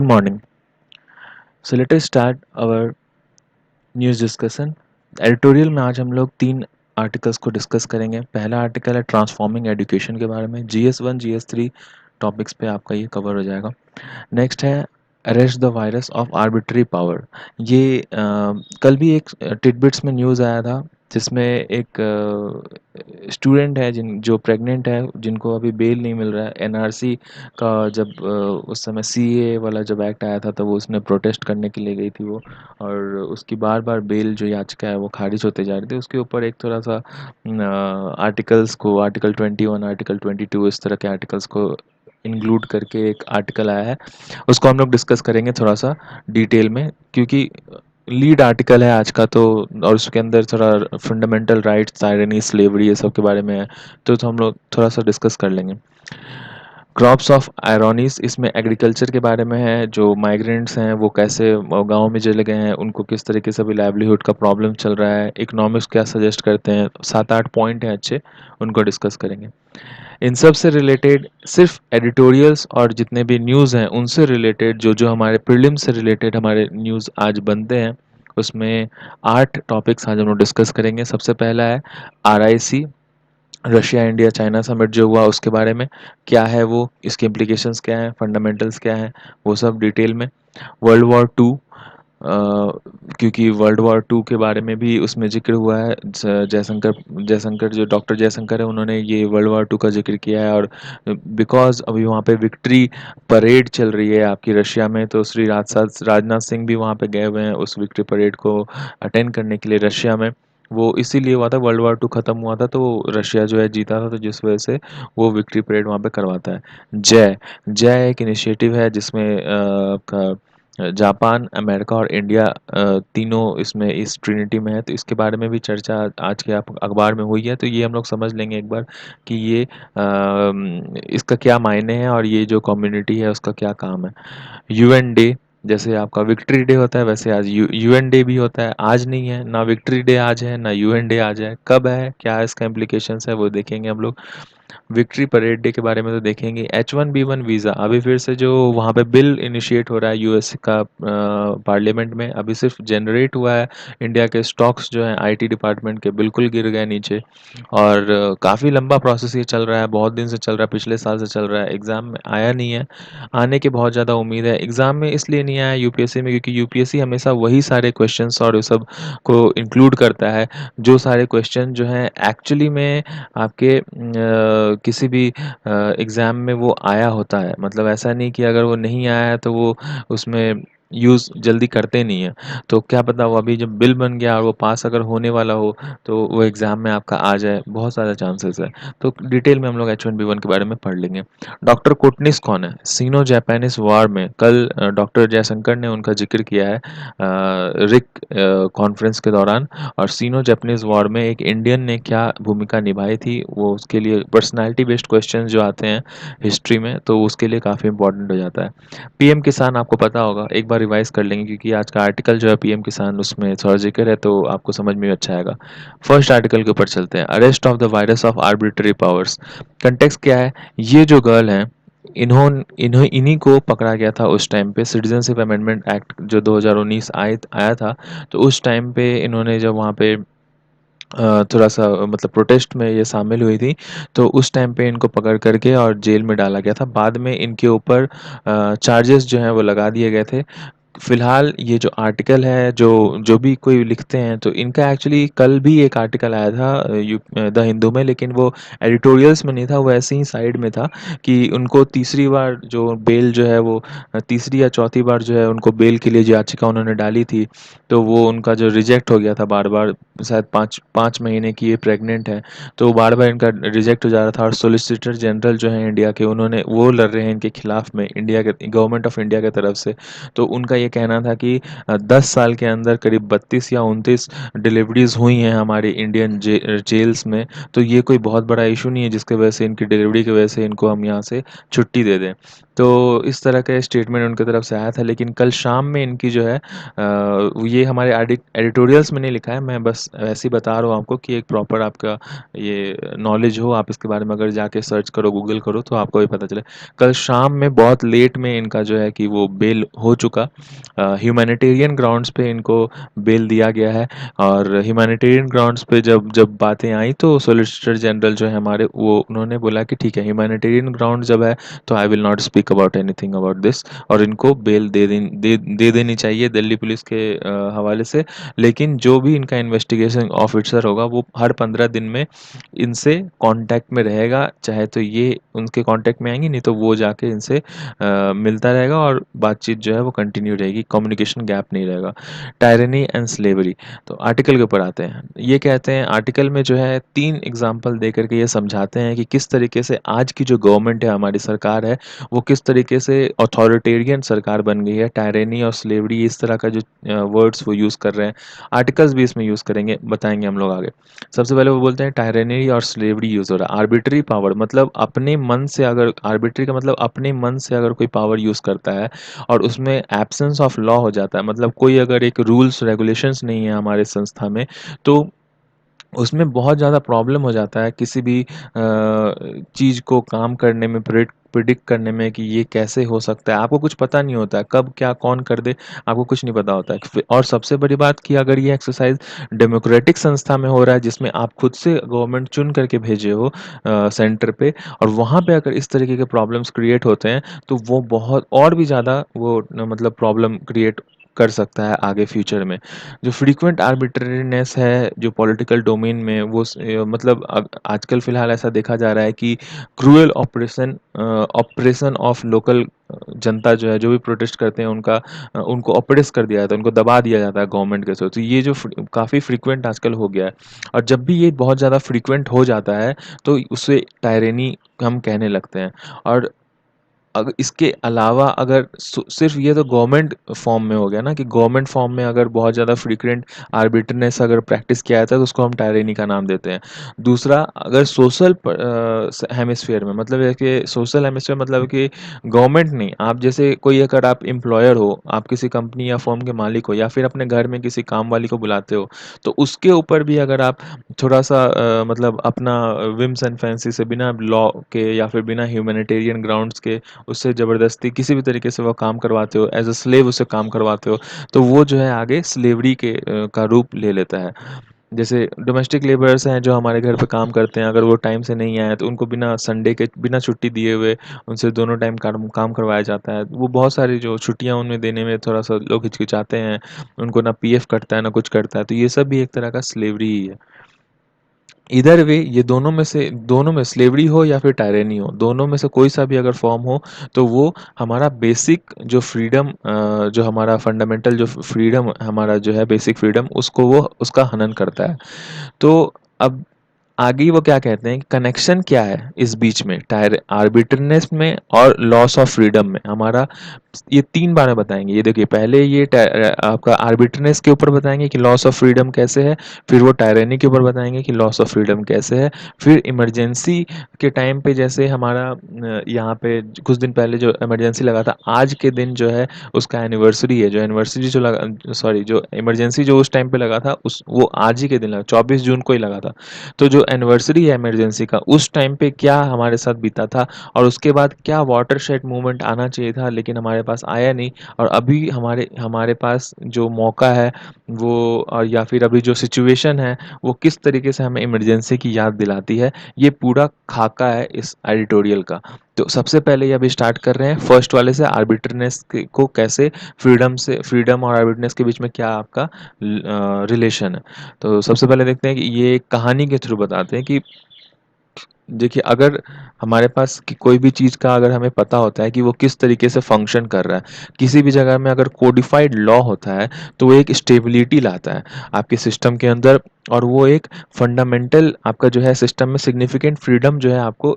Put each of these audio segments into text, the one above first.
Morning. So let us start our news discussion. Editorial में आज हम लोग 3 आर्टिकल्स को डिस्कस करेंगे। पहला आर्टिकल है ट्रांसफॉर्मिंग एजुकेशन के बारे में। जीएस 1 जीएस 3 टॉपिक्स पे आपका ये कवर हो जाएगा। नेक्स्ट है arrest the virus of arbitrary power. ये कल भी एक टिडबिट्स में न्यूज़ आया था जिसमें एक स्टूडेंट है जिन जो प्रेग्नेंट है जिनको अभी बेल नहीं मिल रहा है। एनआरसी का जब उस समय सीए वाला जब एक्ट आया था तो वो उसने प्रोटेस्ट करने के लिए गई थी वो, और उसकी बार बार बेल जो याचिका है वो खारिज होते जा रही थी। उसके ऊपर एक थोड़ा सा आर्टिकल्स को आर्टिकल 21 आर्टिकल 22 इस तरह के आर्टिकल्स को इंक्लूड करके एक आर्टिकल आया है। उसको हम लोग डिस्कस करेंगे थोड़ा सा डिटेल में, क्योंकि लीड आर्टिकल है आज का तो, और उसके अंदर थोड़ा फंडामेंटल राइट्स, टायरनी, स्लेवरी ये सब के बारे में है। तो हम लोग थोड़ा सा डिस्कस कर लेंगे। क्रॉप्स ऑफ आयरनीज इसमें एग्रीकल्चर के बारे में है। जो माइग्रेंट्स हैं वो कैसे गांव में चले गए हैं, उनको किस तरीके से अभी लाइवलीहुड का प्रॉब्लम चल रहा है, इकोनॉमिक्स क्या सजेस्ट करते हैं। 7-8 पॉइंट हैं अच्छे, उनको डिस्कस करेंगे। इन सब से रिलेटेड सिर्फ एडिटोरियल्स और जितने भी न्यूज़ हैं उनसे रिलेटेड जो जो हमारे प्रीलिम से रिलेटेड हमारे न्यूज़ आज बनते हैं, उसमें 8 टॉपिक्स आज हम लोग डिस्कस करेंगे। सबसे पहला है RIC, Russia India China summit जो हुआ उसके बारे में। क्या है वो, इसके इम्प्लीकेशंस क्या हैं, फंडामेंटल्स क्या हैं, वो सब डिटेल में। वर्ल्ड वॉर 2, क्योंकि वर्ल्ड वॉर 2 के बारे में भी उसमें जिक्र हुआ है। जयशंकर जयशंकर जो डॉक्टर जयशंकर है उन्होंने ये वर्ल्ड वॉर 2 का जिक्र किया है। और बिकॉज अभी वहाँ पे विक्ट्री परेड चल रही है आपकी रशिया में, तो श्री राजनाथ राजनाथ सिंह भी वहाँ पे गए हुए हैं उस विक्ट्री परेड को अटेंड करने के लिए रशिया में। वो इसीलिए हुआ था, वर्ल्ड वॉर 2 ख़त्म हुआ था तो रशिया जो है जीता था, तो जिस वजह से वो विक्ट्री परेड वहाँ पे करवाता है। जय जय एक इनिशिएटिव है जिसमें जापान, अमेरिका और इंडिया तीनों इसमें इस ट्रिनिटी में है। तो इसके बारे में भी चर्चा आज के अखबार में हुई है। तो ये हम लोग समझ लेंगे एक बार कि ये इसका क्या मायने हैं और ये जो कम्युनिटी है उसका क्या काम है। यूएन डे, जैसे आपका विक्ट्री डे होता है वैसे आज यूएन डे भी होता है। आज नहीं है ना, विक्ट्री डे आज है ना यूएन डे आज है। कब है, क्या इसका इम्प्लीकेशंस है, वो देखेंगे हम लोग। विक्ट्री परेड डे के बारे में तो देखेंगे। H1B1 वीज़ा अभी फिर से जो वहाँ पे बिल इनिशिएट हो रहा है यूएस का पार्लियामेंट में, अभी सिर्फ जनरेट हुआ है। इंडिया के स्टॉक्स जो हैं आईटी डिपार्टमेंट के बिल्कुल गिर गए नीचे। और काफ़ी लंबा प्रोसेस ये चल रहा है, बहुत दिन से चल रहा है, पिछले साल से चल रहा है। एग्ज़ाम में आया नहीं है, आने की बहुत ज़्यादा उम्मीद है। एग्ज़ाम में इसलिए नहीं आया यूपीएससी में क्योंकि यूपीएससी हमेशा वही सारे क्वेश्चंस और ये सब को इंक्लूड करता है जो सारे क्वेश्चन जो हैं एक्चुअली में आपके किसी भी एग्ज़ाम में वो आया होता है। मतलब ऐसा नहीं कि अगर वो नहीं आया है तो वो उसमें यूज़ जल्दी करते नहीं हैं। तो क्या पता वो अभी जब बिल बन गया और वो पास अगर होने वाला हो तो वो एग्ज़ाम में आपका आ जाए, बहुत ज़्यादा चांसेस है। तो डिटेल में हम लोग H1B1 के बारे में पढ़ लेंगे। डॉक्टर कोटनिस कौन है? सीनो जापानीज वॉर में कल डॉक्टर जयशंकर ने उनका जिक्र किया है रिक कॉन्फ्रेंस के दौरान। और सीनो जापानीज वॉर में एक इंडियन ने क्या भूमिका निभाई थी, वो उसके लिए पर्सनालिटी बेस्ड क्वेश्चन जो आते हैं हिस्ट्री में, तो उसके लिए काफ़ी इंपॉर्टेंट हो जाता है। पीएम किसान आपको पता होगा, एक बार रिवाइज कर लेंगे क्योंकि आज का आर्टिकल जो है पीएम किसान उसमें थोड़ा जिक्र है तो आपको समझ में अच्छा आएगा। फर्स्ट आर्टिकल के ऊपर चलते हैं, arrest of the virus of arbitrary powers. Context क्या है, ये जो गर्ल हैं इन्हीं को पकड़ा गया था उस टाइम पे। सिटीजनशिप अमेंडमेंट एक्ट जो 2019 आया था, तो उस टाइम पे इन्होंने जब वहाँ पे थोड़ा सा मतलब प्रोटेस्ट में ये शामिल हुई थी, तो उस टाइम पे इनको पकड़ करके और जेल में डाला गया था। बाद में इनके ऊपर चार्जेस जो हैं वो लगा दिए गए थे। फिलहाल ये जो आर्टिकल है, जो जो भी कोई लिखते हैं, तो इनका एक्चुअली कल भी एक आर्टिकल आया था द हिंदू में, लेकिन वो एडिटोरियल्स में नहीं था, वो ऐसे ही साइड में था कि उनको तीसरी बार जो बेल जो है वो तीसरी या चौथी बार जो है उनको बेल के लिए जो याचिका उन्होंने डाली थी, तो वो उनका जो रिजेक्ट हो गया था बार बार। शायद 5 महीने की ये प्रेग्नेंट है, तो बार बार इनका रिजेक्ट हो जा रहा था। और सोलिसिटर जनरल जो है इंडिया के, उन्होंने वो लड़ रहे हैं इनके खिलाफ में इंडिया के गवर्नमेंट ऑफ इंडिया की तरफ से। तो उनका ये कहना था कि 10 साल के अंदर करीब 32 या 29 डिलीवरीज हुई हैं हमारे इंडियन जेल्स में। तो ये कोई बहुत बड़ा इशू नहीं है जिसकी वजह से इनकी डिलीवरी की वजह से इनको हम यहाँ से छुट्टी दे दें। तो इस तरह का स्टेटमेंट उनकी तरफ से आया था, लेकिन कल शाम में इनकी जो है ये हमारे एडिटोरियल्स में नहीं लिखा है, मैं बस ऐसे ही बता रहा हूँ आपको कि एक प्रॉपर आपका ये नॉलेज हो, आप इसके बारे में अगर जाके सर्च करो, गूगल करो, तो आपको भी पता चले। कल शाम में बहुत लेट में इनका जो है कि वो बेल हो चुका, ह्यूमैनिटेरियन ग्राउंड्स पे इनको बेल दिया गया है। और ह्यूमैनिटेरियन ग्राउंड्स पे जब जब बातें आई तो सॉलिसिटर जनरल जो है हमारे, वो उन्होंने बोला कि ठीक है, ह्यूमैनिटेरियन ग्राउंड जब है तो I will not speak about anything about this, और इनको बेल दे देनी चाहिए दिल्ली पुलिस के हवाले से। लेकिन जो भी इनका इन्वेस्टिगेशन ऑफिसर होगा वो हर 15 दिन में इनसे कांटेक्ट में रहेगा, चाहे तो ये उनके कांटेक्ट में आएंगे, नहीं तो वो जाके इनसे मिलता रहेगा, और बातचीत जो है वो कंटिन्यू रहेगी, कम्युनिकेशन गैप नहीं रहेगा। टायरनी एंड स्लेवरी, तो आर्टिकल के ऊपर आते हैं। ये कहते हैं आर्टिकल में जो है 3 एग्जाम्पल दे करके ये समझाते हैं कि किस तरीके से आज की जो गवर्नमेंट है, हमारी सरकार है, वो किस तरीके से अथॉरिटेरियन सरकार बन गई है। टायरेनी और स्लेवरी इस तरह का जो वर्ड्स वो यूज़ कर रहे हैं, आर्टिकल्स भी इसमें यूज़ करेंगे, बताएंगे हम लोग आगे। सबसे पहले वो बोलते हैं टायरेनी और स्लेवरी यूज़ हो रहा है। आर्बिट्री पावर मतलब अपने मन से, अगर आर्बिट्री का मतलब अपने मन से अगर कोई पावर यूज़ करता है और उसमें एब्सेंस ऑफ लॉ हो जाता है, मतलब कोई अगर एक रूल्स रेगुलेशंस नहीं है हमारे संस्था में, तो उसमें बहुत ज़्यादा प्रॉब्लम हो जाता है किसी भी चीज़ को काम करने में, प्रिडिक्ट करने में कि ये कैसे हो सकता है। आपको कुछ पता नहीं होता है कब क्या कौन कर दे, आपको कुछ नहीं पता होता है। और सबसे बड़ी बात कि अगर ये एक्सरसाइज डेमोक्रेटिक संस्था में हो रहा है, जिसमें आप खुद से गवर्नमेंट चुन करके भेजे हो सेंटर पे, और वहाँ पे अगर इस तरीके के प्रॉब्लम्स क्रिएट होते हैं, तो वो बहुत और भी ज़्यादा वो मतलब प्रॉब्लम क्रिएट कर सकता है आगे फ्यूचर में। जो फ्रीक्वेंट आर्बिट्रेरीनेस है जो पॉलिटिकल डोमेन में, वो मतलब आजकल फ़िलहाल ऐसा देखा जा रहा है कि क्रूअल ऑपरेशन ऑफ लोकल जनता जो है, जो भी प्रोटेस्ट करते हैं उनका उनको ऑप्रेस कर दिया जाता है, उनको दबा दिया जाता है गवर्नमेंट के थ्रू। तो ये जो काफ़ी फ्रीक्वेंट आजकल हो गया है, और जब भी ये बहुत ज़्यादा फ्रीक्वेंट हो जाता है तो उसे टायरेनी हम कहने लगते हैं। और अगर इसके अलावा अगर सिर्फ ये तो गवर्नमेंट फॉर्म में हो गया ना, कि गवर्नमेंट फॉर्म में अगर बहुत ज़्यादा फ्रीक्वेंट आर्बिट्रेटनेस अगर प्रैक्टिस किया जाता है तो उसको हम टायरेनी का नाम देते हैं। दूसरा, अगर सोशल हेमिस्फीयर में, मतलब है कि सोशल हेमिस्फीयर मतलब कि गवर्नमेंट नहीं, आप जैसे कोई अगर आप एम्प्लॉयर हो, आप किसी कंपनी या फर्म के मालिक हो, या फिर अपने घर में किसी काम वाली को बुलाते हो, तो उसके ऊपर भी अगर आप थोड़ा सा मतलब अपना विम्स एंड फैंसी से, बिना लॉ के या फिर बिना ह्यूमैनिटेरियन ग्राउंड्स के उससे ज़बरदस्ती किसी भी तरीके से वो काम करवाते हो, एज़ अ स्लेव उसे काम करवाते हो, तो वो जो है आगे स्लेवरी के का रूप ले लेता है। जैसे डोमेस्टिक लेबरर्स हैं जो हमारे घर पे काम करते हैं, अगर वो टाइम से नहीं आए तो उनको बिना संडे के, बिना छुट्टी दिए हुए उनसे दोनों टाइम काम करवाया जाता है। वो बहुत सारी जो छुट्टियाँ उन्हें देने में थोड़ा-सा लोग हिचकिचाते हैं, उनको ना पीएफ कटता है, ना कुछ करता है, तो ये सब भी एक तरह का स्लेवरी ही है। इधर वे ये दोनों में स्लेवरी हो या फिर टायरेनी हो, दोनों में से कोई सा भी अगर फॉर्म हो, तो वो हमारा बेसिक जो फ्रीडम, जो हमारा फंडामेंटल जो फ्रीडम हमारा जो है, बेसिक फ्रीडम, उसको वो उसका हनन करता है। तो अब आगे वो क्या कहते हैं, कनेक्शन क्या है इस बीच में टायर आर्बिट्रेटनेस में और लॉस ऑफ फ्रीडम में हमारा, ये 3 बार में बताएंगे। ये देखिए, पहले ये आपका आर्बिट्रेटनेस के ऊपर बताएंगे कि लॉस ऑफ फ्रीडम कैसे है, फिर वो टायरेनी के ऊपर बताएंगे कि लॉस ऑफ फ्रीडम कैसे है, फिर इमरजेंसी के टाइम पे, जैसे हमारा यहाँ पे कुछ दिन पहले जो इमरजेंसी लगा था, आज के दिन जो है उसका एनिवर्सरी है, जो एनिवर्सरी जो लगा, सॉरी, जो इमरजेंसी जो उस टाइम पे लगा था, उस वो आज ही के दिन लगा, 24 जून को ही लगा था। तो जो एनिवर्सरी है इमरजेंसी का, उस टाइम पे क्या हमारे साथ बीता था, और उसके बाद क्या वाटरशेड मूवमेंट आना चाहिए था लेकिन हमारे पास आया नहीं, और अभी हमारे हमारे पास जो मौका है वो, और या फिर अभी जो सिचुएशन है, वो किस तरीके से हमें इमरजेंसी की याद दिलाती है, ये पूरा खाका है इस एडिटोरियल का। तो सबसे पहले ये अभी स्टार्ट कर रहे हैं फर्स्ट वाले से, आर्बिट्रेटनेस को कैसे, फ्रीडम और आर्बिट्रेटनेस के बीच में क्या आपका रिलेशन है। तो सबसे पहले देखते हैं कि ये एक कहानी के थ्रू बताते हैं कि देखिए, अगर हमारे पास कि कोई भी चीज़ का अगर हमें पता होता है कि वो किस तरीके से फंक्शन कर रहा है, किसी भी जगह में अगर कोडिफाइड लॉ होता है, तो वो एक स्टेबिलिटी लाता है आपके सिस्टम के अंदर, और वो एक फंडामेंटल आपका जो है सिस्टम में सिग्निफिकेंट फ्रीडम जो है आपको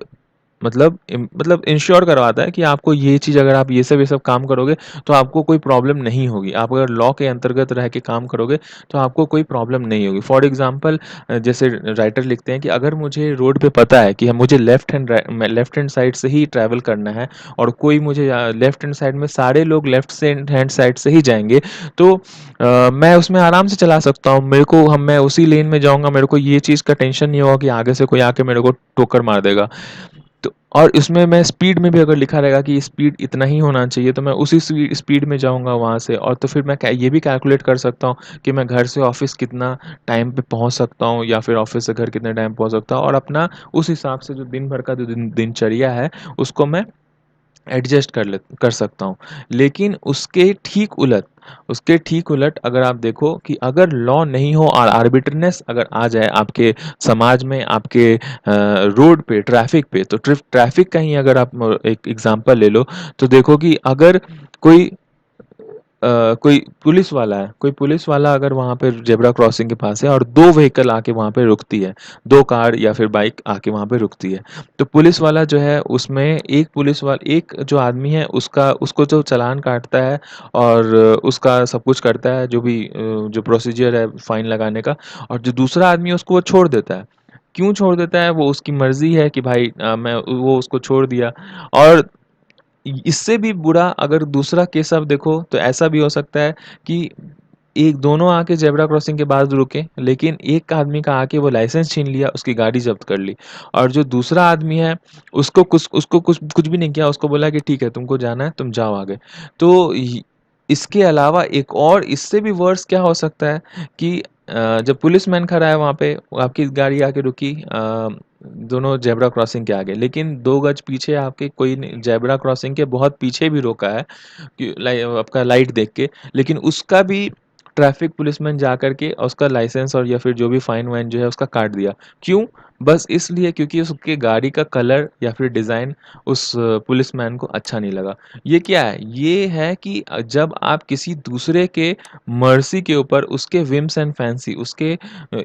मतलब इंश्योर करवाता है कि आपको ये चीज़ अगर आप ये सब काम करोगे तो आपको कोई प्रॉब्लम नहीं होगी। आप अगर लॉ के अंतर्गत रह के काम करोगे तो आपको कोई प्रॉब्लम नहीं होगी। फॉर एग्ज़ाम्पल जैसे राइटर लिखते हैं कि अगर मुझे रोड पे पता है कि मुझे लेफ्ट हैंड साइड से ही ट्रैवल करना है और कोई मुझे लेफ्ट हैंड साइड में सारे लोग लेफ्ट से हैंड साइड से ही जाएँगे, तो मैं उसमें आराम से चला सकता हूँ। मैं उसी लेन में जाऊँगा, मेरे को ये चीज़ का टेंशन नहीं होगा कि आगे से कोई आके मेरे को ठोकर मार देगा। तो और इसमें मैं स्पीड में भी अगर लिखा रहेगा कि स्पीड इतना ही होना चाहिए, तो मैं उसी स्पीड में जाऊँगा वहाँ से, और तो फिर मैं ये भी कैलकुलेट कर सकता हूँ कि मैं घर से ऑफिस कितना टाइम पे पहुँच सकता हूँ या फिर ऑफिस से घर कितने टाइम पहुँच सकता हूँ, और अपना उस हिसाब से जो दिन भर का जो दिनचर्या है उसको मैं एडजस्ट कर सकता हूँ। लेकिन उसके ठीक उलट अगर आप देखो कि अगर लॉ नहीं हो और आर्बिट्रेरियस अगर आ जाए आपके समाज में, आपके रोड पे, ट्रैफिक पे, तो ट्रैफिक का ही अगर आप एक एग्जांपल ले लो, तो देखो कि अगर कोई कोई पुलिस वाला अगर वहाँ पे ज़ेब्रा क्रॉसिंग के पास है और 2 व्हीकल आके वहाँ पे रुकती है, 2 कार या फिर बाइक आके वहाँ पे रुकती है। तो पुलिस वाला जो है उसमें एक जो आदमी है उसको जो चालान काटता है और उसका सब कुछ करता है, जो प्रोसीजर है फाइन लगाने का, और जो दूसरा आदमी है उसको वो छोड़ देता है। क्यों छोड़ देता है? वो उसकी मर्ज़ी है कि भाई मैं वो उसको छोड़ दिया। और इससे भी बुरा अगर दूसरा केस आप देखो तो ऐसा भी हो सकता है कि एक दोनों आके ज़ेब्रा क्रॉसिंग के पास रुके, लेकिन एक आदमी का आके वो लाइसेंस छीन लिया, उसकी गाड़ी ज़ब्त कर ली, और जो दूसरा आदमी है उसको कुछ भी नहीं किया, उसको बोला कि ठीक है तुमको जाना है, तुम जाओ आगे। तो इसके अलावा एक और इससे भी वर्स क्या हो सकता है कि जब पुलिसमैन खड़ा है वहाँ पे, आपकी गाड़ी आके रुकी दोनों ज़ेब्रा क्रॉसिंग के आगे, लेकिन 2 गज पीछे आपके कोई ने ज़ेब्रा क्रॉसिंग के बहुत पीछे भी रोका है कि आपका लाइट देख के, लेकिन उसका भी ट्रैफिक पुलिसमैन जा कर के उसका लाइसेंस और या फिर जो भी फाइन वाइन जो है उसका काट दिया। क्यों? बस इसलिए क्योंकि उसके गाड़ी का कलर या फिर डिज़ाइन उस पुलिसमैन को अच्छा नहीं लगा। ये क्या है? ये है कि जब आप किसी दूसरे के मर्ज़ी के ऊपर उसके व्हिम्स एंड फैंसी उसके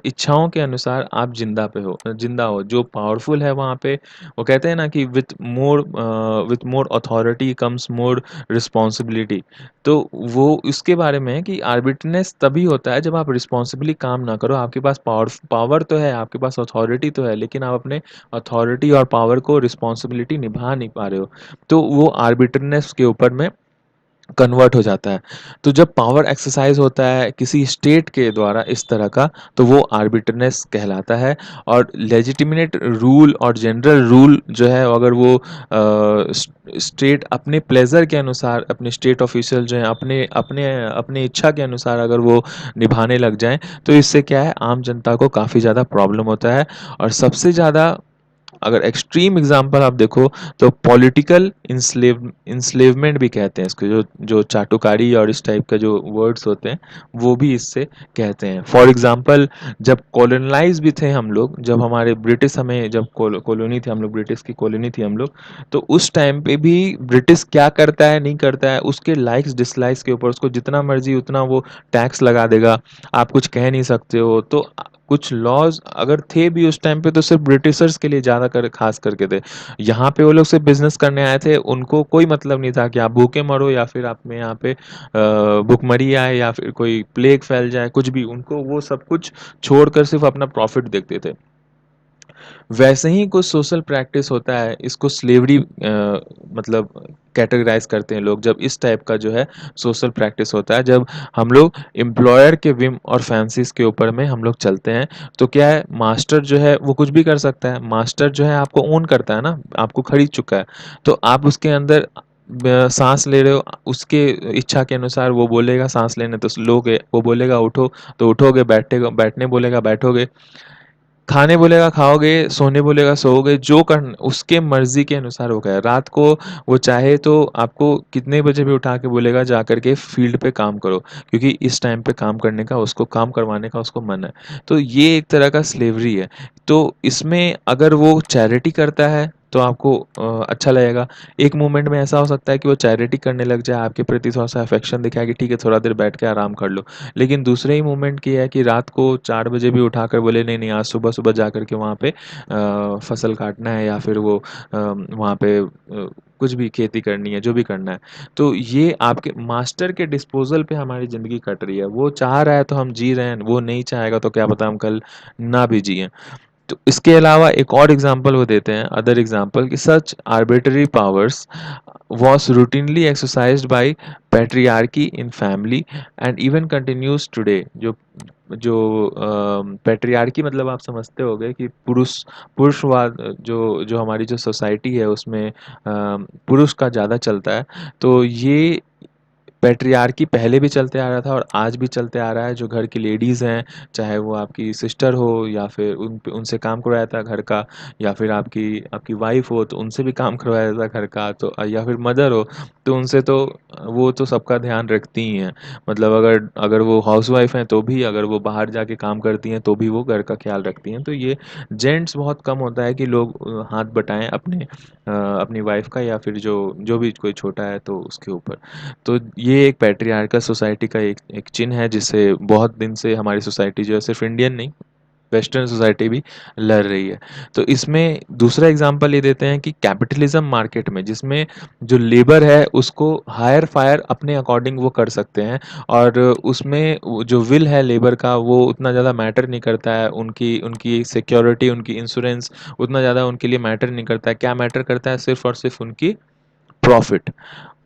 इच्छाओं के अनुसार आप ज़िंदा हो। जो पावरफुल है वहाँ पे, वो कहते हैं ना कि with more authority comes more responsibility. तो वो इसके बारे में है कि आर्बिट्रेरियस तभी होता है जब आप रिस्पॉन्सिबली काम ना करो। आपके पास पावर तो है, आपके पास अथॉरिटी तो है, लेकिन आप अपने अथॉरिटी और पावर को रिस्पॉन्सिबिलिटी निभा नहीं पा रहे हो। तो वो आर्बिट्रेरियस के ऊपर में कन्वर्ट हो जाता है। तो जब पावर एक्सरसाइज होता है किसी स्टेट के द्वारा इस तरह का, तो वो आर्बिट्रेरियस कहलाता है। और लेजिटिमेट रूल और जनरल रूल जो है, अगर वो स्टेट अपने प्लेजर के अनुसार, अपने स्टेट ऑफिशियल जो हैं अपने अपने अपने इच्छा के अनुसार अगर वो निभाने लग जाएं, तो इससे क्या है, आम जनता को काफ़ी ज़्यादा प्रॉब्लम होता है। और सबसे ज़्यादा अगर एक्सट्रीम एग्जांपल आप देखो तो पॉलिटिकल इंस्लेवमेंट भी कहते हैं इसको, जो जो चाटुकारी और इस टाइप का जो वर्ड्स होते हैं वो भी इससे कहते हैं। फॉर एग्जांपल, जब कॉलोनलाइज भी थे हम लोग, जब हमारे ब्रिटिश हमें जब कॉलोनी थी हम लोग, ब्रिटिश की कॉलोनी थी हम लोग, तो उस टाइम पे भी ब्रिटिश क्या करता है नहीं करता है उसके लाइक्स डिसलाइक्स के ऊपर उसको जितना मर्जी उतना वो टैक्स लगा देगा। आप कुछ कह नहीं सकते हो। तो कुछ लॉज अगर थे भी उस टाइम पे तो सिर्फ ब्रिटिशर्स के लिए ज़्यादा कर खास करके थे। यहाँ पे वो लोग सिर्फ बिजनेस करने आए थे, उनको कोई मतलब नहीं था कि आप भूखे मरो या फिर आप में यहाँ पे भुखमरी आए या फिर कोई प्लेग फैल जाए, कुछ भी उनको वो सब कुछ छोड़कर सिर्फ अपना प्रॉफिट देखते थे। वैसे ही कुछ सोशल प्रैक्टिस होता है, इसको स्लेवरी मतलब कैटेगराइज करते हैं लोग, जब इस टाइप का जो है सोशल प्रैक्टिस होता है, जब हम लोग एम्प्लॉयर के विम और फैंसीज के ऊपर में हम लोग चलते हैं। तो क्या है, मास्टर जो है वो कुछ भी कर सकता है। मास्टर जो है आपको ओन करता है ना, आपको खरीद चुका है, तो आप उसके अंदर सांस ले रहे हो, उसके इच्छा के अनुसार वो बोलेगा सांस लेने तो लोगे, वो बोलेगा उठो तो उठोगे, बैठने बोलेगा बैठोगे, खाने बोलेगा खाओगे, सोने बोलेगा सोओगे, जो कर उसके मर्जी के अनुसार होगा। रात को वो चाहे तो आपको कितने बजे भी उठा के बोलेगा जा करके फील्ड पे काम करो, क्योंकि इस टाइम पे काम करने का उसको, काम करवाने का उसको मन है। तो ये एक तरह का स्लेवरी है। तो इसमें अगर वो चैरिटी करता है तो आपको अच्छा लगेगा। एक मोमेंट में ऐसा हो सकता है कि वो चैरिटी करने लग जाए, आपके प्रति थोड़ा-सा अफेक्शन दिखाए कि ठीक है थोड़ा देर बैठ के आराम कर लो। लेकिन दूसरे ही मोमेंट की है कि रात को 4 बजे भी उठाकर बोले नहीं, नहीं आज सुबह-सुबह जाकर के वहाँ पे फसल काटना है या फिर वो वहाँ पे कुछ भी खेती करनी है, जो भी करना है। तो ये आपके मास्टर के डिस्पोज़ल पे हमारी ज़िंदगी कट रही है। वो चाह रहा है तो हम जी रहे हैं, वो नहीं चाहेगा तो क्या पता हम कल ना भी जिएँ। तो इसके अलावा एक और एग्जाम्पल वो देते हैं, अदर एग्जाम्पल, कि such arbitrary powers was routinely exercised by patriarchy in family and even continues today। जो जो पैट्रियार्की मतलब आप समझते होंगे कि पुरुषवाद, जो जो हमारी जो सोसाइटी है उसमें पुरुष का ज़्यादा चलता है। तो ये पैट्रियार्की पहले भी चलते आ रहा था और आज भी चलते आ रहा है। जो घर की लेडीज़ हैं, चाहे वो आपकी सिस्टर हो या फिर उनसे काम करवाया जाता है घर का, या फिर आपकी आपकी वाइफ़ हो तो उनसे भी काम करवाया जाता है घर का, तो या फिर मदर हो तो उनसे तो वो तो सबका ध्यान रखती ही हैं। मतलब अगर अगर वो हाउसवाइफ़ हैं तो भी, अगर वो बाहर जाके काम करती हैं तो भी वो घर का ख़्याल रखती हैं। तो ये जेंट्स बहुत कम होता है कि लोग हाथ बटाएँ अपनी वाइफ़ का या फिर जो जो भी कोई छोटा है तो उसके ऊपर। तो ये एक पैट्रियार्कल सोसाइटी का एक एक चिन्ह है जिससे बहुत दिन से हमारी सोसाइटी जो है सिर्फ इंडियन नहीं, वेस्टर्न सोसाइटी भी लड़ रही है। तो इसमें दूसरा एग्जांपल ये देते हैं कि कैपिटलिज्म मार्केट में, जिसमें जो लेबर है उसको हायर फायर अपने अकॉर्डिंग वो कर सकते हैं, और उसमें जो विल है लेबर का वो उतना ज़्यादा मैटर नहीं करता है, उनकी उनकी सिक्योरिटी, उनकी इंश्योरेंस उतना ज़्यादा उनके लिए मैटर नहीं करता है। क्या मैटर करता है? सिर्फ और सिर्फ उनकी प्रॉफिट।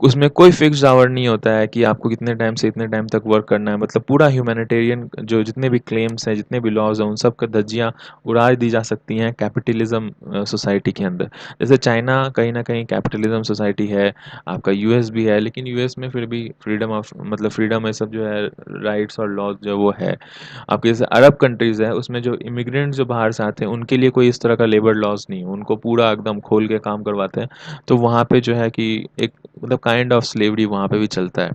उसमें कोई फिक्स्ड आवर नहीं होता है कि आपको कितने टाइम से इतने टाइम तक वर्क करना है। मतलब पूरा ह्यूमैनिटेरियन जो जितने भी क्लेम्स हैं, जितने भी लॉज़ हैं, उन सब का धज्जियाँ उड़ा दी जा सकती हैं कैपिटलिज़्म सोसाइटी के अंदर। जैसे चाइना कहीं न कहीं कैपिटलिज़्म सोसाइटी है, आपका यूएस भी है, लेकिन यूएस में फिर भी फ्रीडम ये सब जो है, राइट्स और लॉज़ जो वो है। आपके जैसे अरब कंट्रीज़ है, उसमें जो इमिग्रेंट्स जो बाहर से आते हैं, उनके लिए कोई इस तरह का लेबर लॉज़ नहीं है। उनको पूरा एकदम खोल के काम करवाते हैं। तो वहाँ पे जो है कि एक मतलब काइंड ऑफ स्लेवरी वहाँ पे भी चलता है।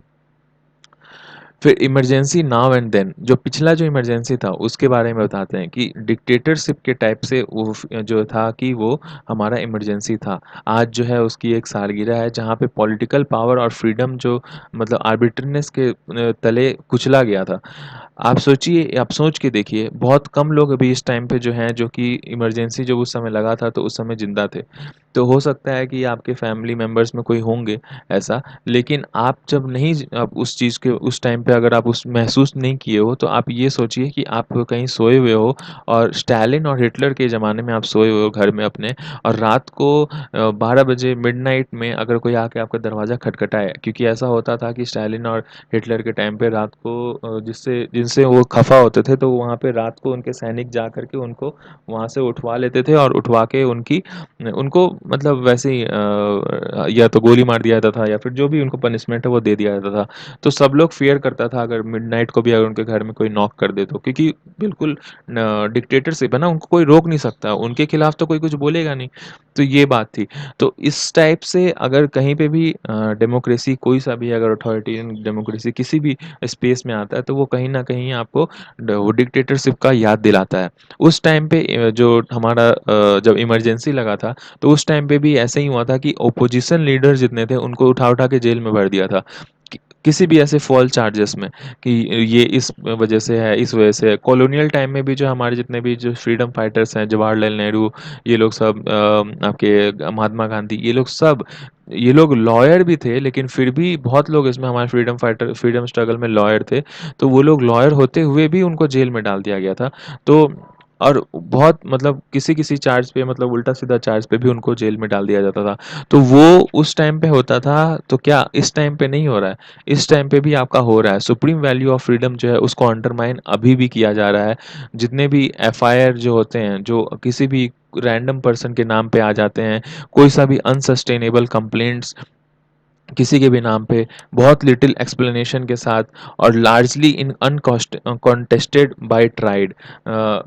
फिर इमरजेंसी नाउ एंड देन, जो पिछला जो इमरजेंसी था उसके बारे में बताते हैं कि डिक्टेटरशिप के टाइप से वो जो था कि वो हमारा इमरजेंसी था। आज जो है उसकी एक सालगिरह है जहाँ पे पॉलिटिकल पावर और फ्रीडम जो मतलब आर्बिट्रीनेस के तले कुचला गया था। आप सोचिए, आप सोच के देखिए, बहुत कम लोग अभी इस टाइम पे जो हैं जो कि इमरजेंसी जब उस समय लगा था तो उस समय ज़िंदा थे। तो हो सकता है कि आपके फैमिली मेंबर्स में कोई होंगे ऐसा, लेकिन आप जब नहीं आप उस चीज़ के उस टाइम पे अगर आप उस महसूस नहीं किए हो, तो आप ये सोचिए कि आप कहीं सोए हुए हो और स्टालिन और हिटलर के ज़माने में आप सोए हुए हो घर में अपने, और रात को 12 बजे मिडनाइट में अगर कोई आके आपका दरवाज़ा खटखटाए, क्योंकि ऐसा होता था कि स्टालिन और हिटलर के टाइम पे रात को जिससे जिनसे वो खफ़ा होते थे तो वहाँ पे रात को उनके सैनिक जा कर के उनको वहाँ से उठवा लेते थे और उठवा के उनको मतलब वैसे ही या तो गोली मार दिया जाता था या फिर जो भी उनको पनिशमेंट है वो दे दिया जाता था। तो सब लोग फ़ियर करता था अगर मिडनाइट को भी अगर उनके घर में कोई नॉक कर दे तो, क्योंकि बिल्कुल डिक्टेटरशिप है ना, उनको कोई रोक नहीं सकता, उनके खिलाफ तो कोई कुछ बोलेगा नहीं। तो ये बात थी। तो इस टाइप से अगर कहीं पे भी डेमोक्रेसी कोई सा भी अगर अथॉरिटेरियन डेमोक्रेसी किसी भी स्पेस में आता है तो वो कहीं न कहीं आपको वो डिक्टेटरशिप का याद दिलाता है। उस टाइम पे जो हमारा जब इमरजेंसी लगा था तो उस टाइम पे भी ऐसे ही हुआ था कि ओपोजिशन लीडर जितने थे उनको उठा-उठा के जेल में भर दिया था। किसी भी ऐसे फ़ॉल्स चार्जेस में कि ये इस वजह से है, इस वजह से है। कॉलोनियल टाइम में भी जो हमारे जितने भी जो फ्रीडम फाइटर्स हैं, जवाहरलाल नेहरू, ये लोग सब आपके महात्मा गांधी, ये लोग लॉयर भी थे, लेकिन फिर भी बहुत लोग इसमें हमारे फ्रीडम स्ट्रगल में लॉयर थे। तो वो लोग लॉयर होते हुए भी उनको जेल में डाल दिया गया था। तो और बहुत मतलब किसी-किसी चार्ज पे मतलब उल्टा-सीधा चार्ज पे भी उनको जेल में डाल दिया जाता था। तो वो उस टाइम पे होता था, तो क्या इस टाइम पे नहीं हो रहा है? इस टाइम पे भी आपका हो रहा है। सुप्रीम वैल्यू ऑफ फ्रीडम जो है उसको अंडरमाइन अभी भी किया जा रहा है। जितने भी एफआईआर जो होते हैं, जो किसी भी रैंडम पर्सन के नाम पे आ जाते हैं, कोई सा भी अनसस्टेनेबल कंप्लेंट्स किसी के भी नाम पे बहुत लिटिल एक्सप्लेनेशन के साथ और largely in contested by tried,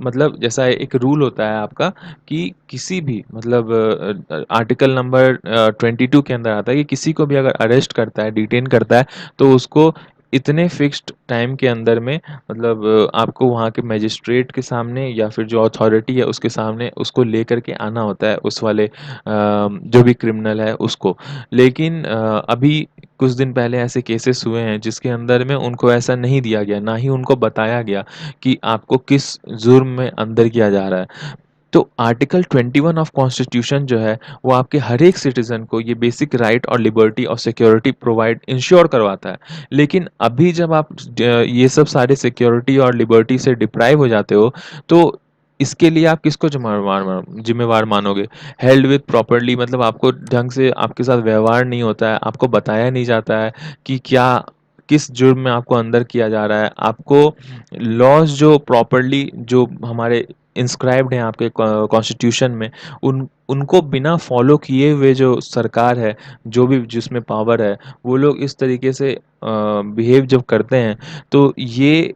मतलब जैसा एक रूल होता है आपका कि किसी भी मतलब आर्टिकल नंबर 22 के अंदर आता है कि किसी को भी अगर अरेस्ट करता है, डिटेन करता है, तो उसको इतने फिक्स्ड टाइम के अंदर में मतलब आपको वहाँ के मजिस्ट्रेट के सामने या फिर जो अथॉरिटी है उसके सामने उसको लेकर के आना होता है उस वाले जो भी क्रिमिनल है उसको। लेकिन अभी कुछ दिन पहले ऐसे केसेस हुए हैं जिसके अंदर में उनको ऐसा नहीं दिया गया, ना ही उनको बताया गया कि आपको किस जुर्म में अंदर किया जा रहा है। तो आर्टिकल 21 ऑफ कॉन्स्टिट्यूशन जो है वो आपके हर एक सिटीजन को ये बेसिक राइट और लिबर्टी और सिक्योरिटी प्रोवाइड इंश्योर करवाता है। लेकिन अभी जब आप ये सब सारे सिक्योरिटी और लिबर्टी से डिप्राइव हो जाते हो तो इसके लिए आप किसको जिम्मेवार मानोगे? हेल्ड विद प्रॉपरली मतलब आपको ढंग से आपके साथ व्यवहार नहीं होता है, आपको बताया नहीं जाता है कि क्या किस जुर्म में आपको अंदर किया जा रहा है। आपको लॉज जो प्रॉपरली जो हमारे इंस्क्राइब्ड हैं आपके कॉन्स्टिट्यूशन में उनको बिना फॉलो किए हुए जो सरकार है, जो भी जिसमें पावर है, वो लोग इस तरीके से बिहेव जब करते हैं तो ये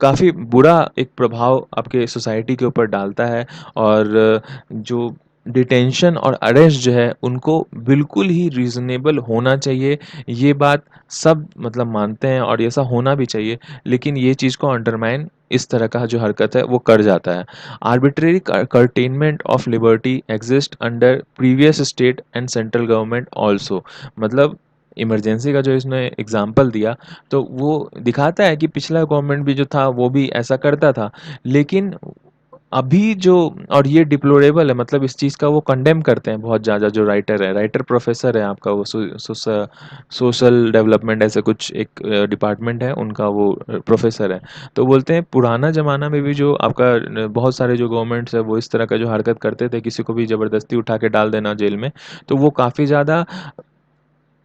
काफ़ी बुरा एक प्रभाव आपके सोसाइटी के ऊपर डालता है। और जो डिटेंशन और अरेस्ट जो है उनको बिल्कुल ही रीज़नेबल होना चाहिए। ये बात सब मतलब मानते हैं और ऐसा होना भी चाहिए। लेकिन ये चीज़ को अंडरमाइन इस तरह का जो हरकत है वो कर जाता है। Arbitrary curtailment of liberty exist under previous state and central government also. मतलब इमरजेंसी का जो इसने एग्जाम्पल दिया तो वो दिखाता है कि पिछला गवर्नमेंट भी जो था वो भी ऐसा करता था। लेकिन अभी जो और ये डिप्लोरेबल है मतलब इस चीज़ का वो कंडेम करते हैं बहुत ज़्यादा जो राइटर है, राइटर प्रोफेसर है आपका वो सोशल डेवलपमेंट ऐसे कुछ एक डिपार्टमेंट है उनका वो प्रोफेसर है। तो बोलते हैं पुराना ज़माना में भी जो आपका बहुत सारे जो गवर्नमेंट्स है वो इस तरह का जो हरकत करते थे किसी को भी ज़बरदस्ती उठा के डाल देना जेल में, तो वो काफ़ी ज़्यादा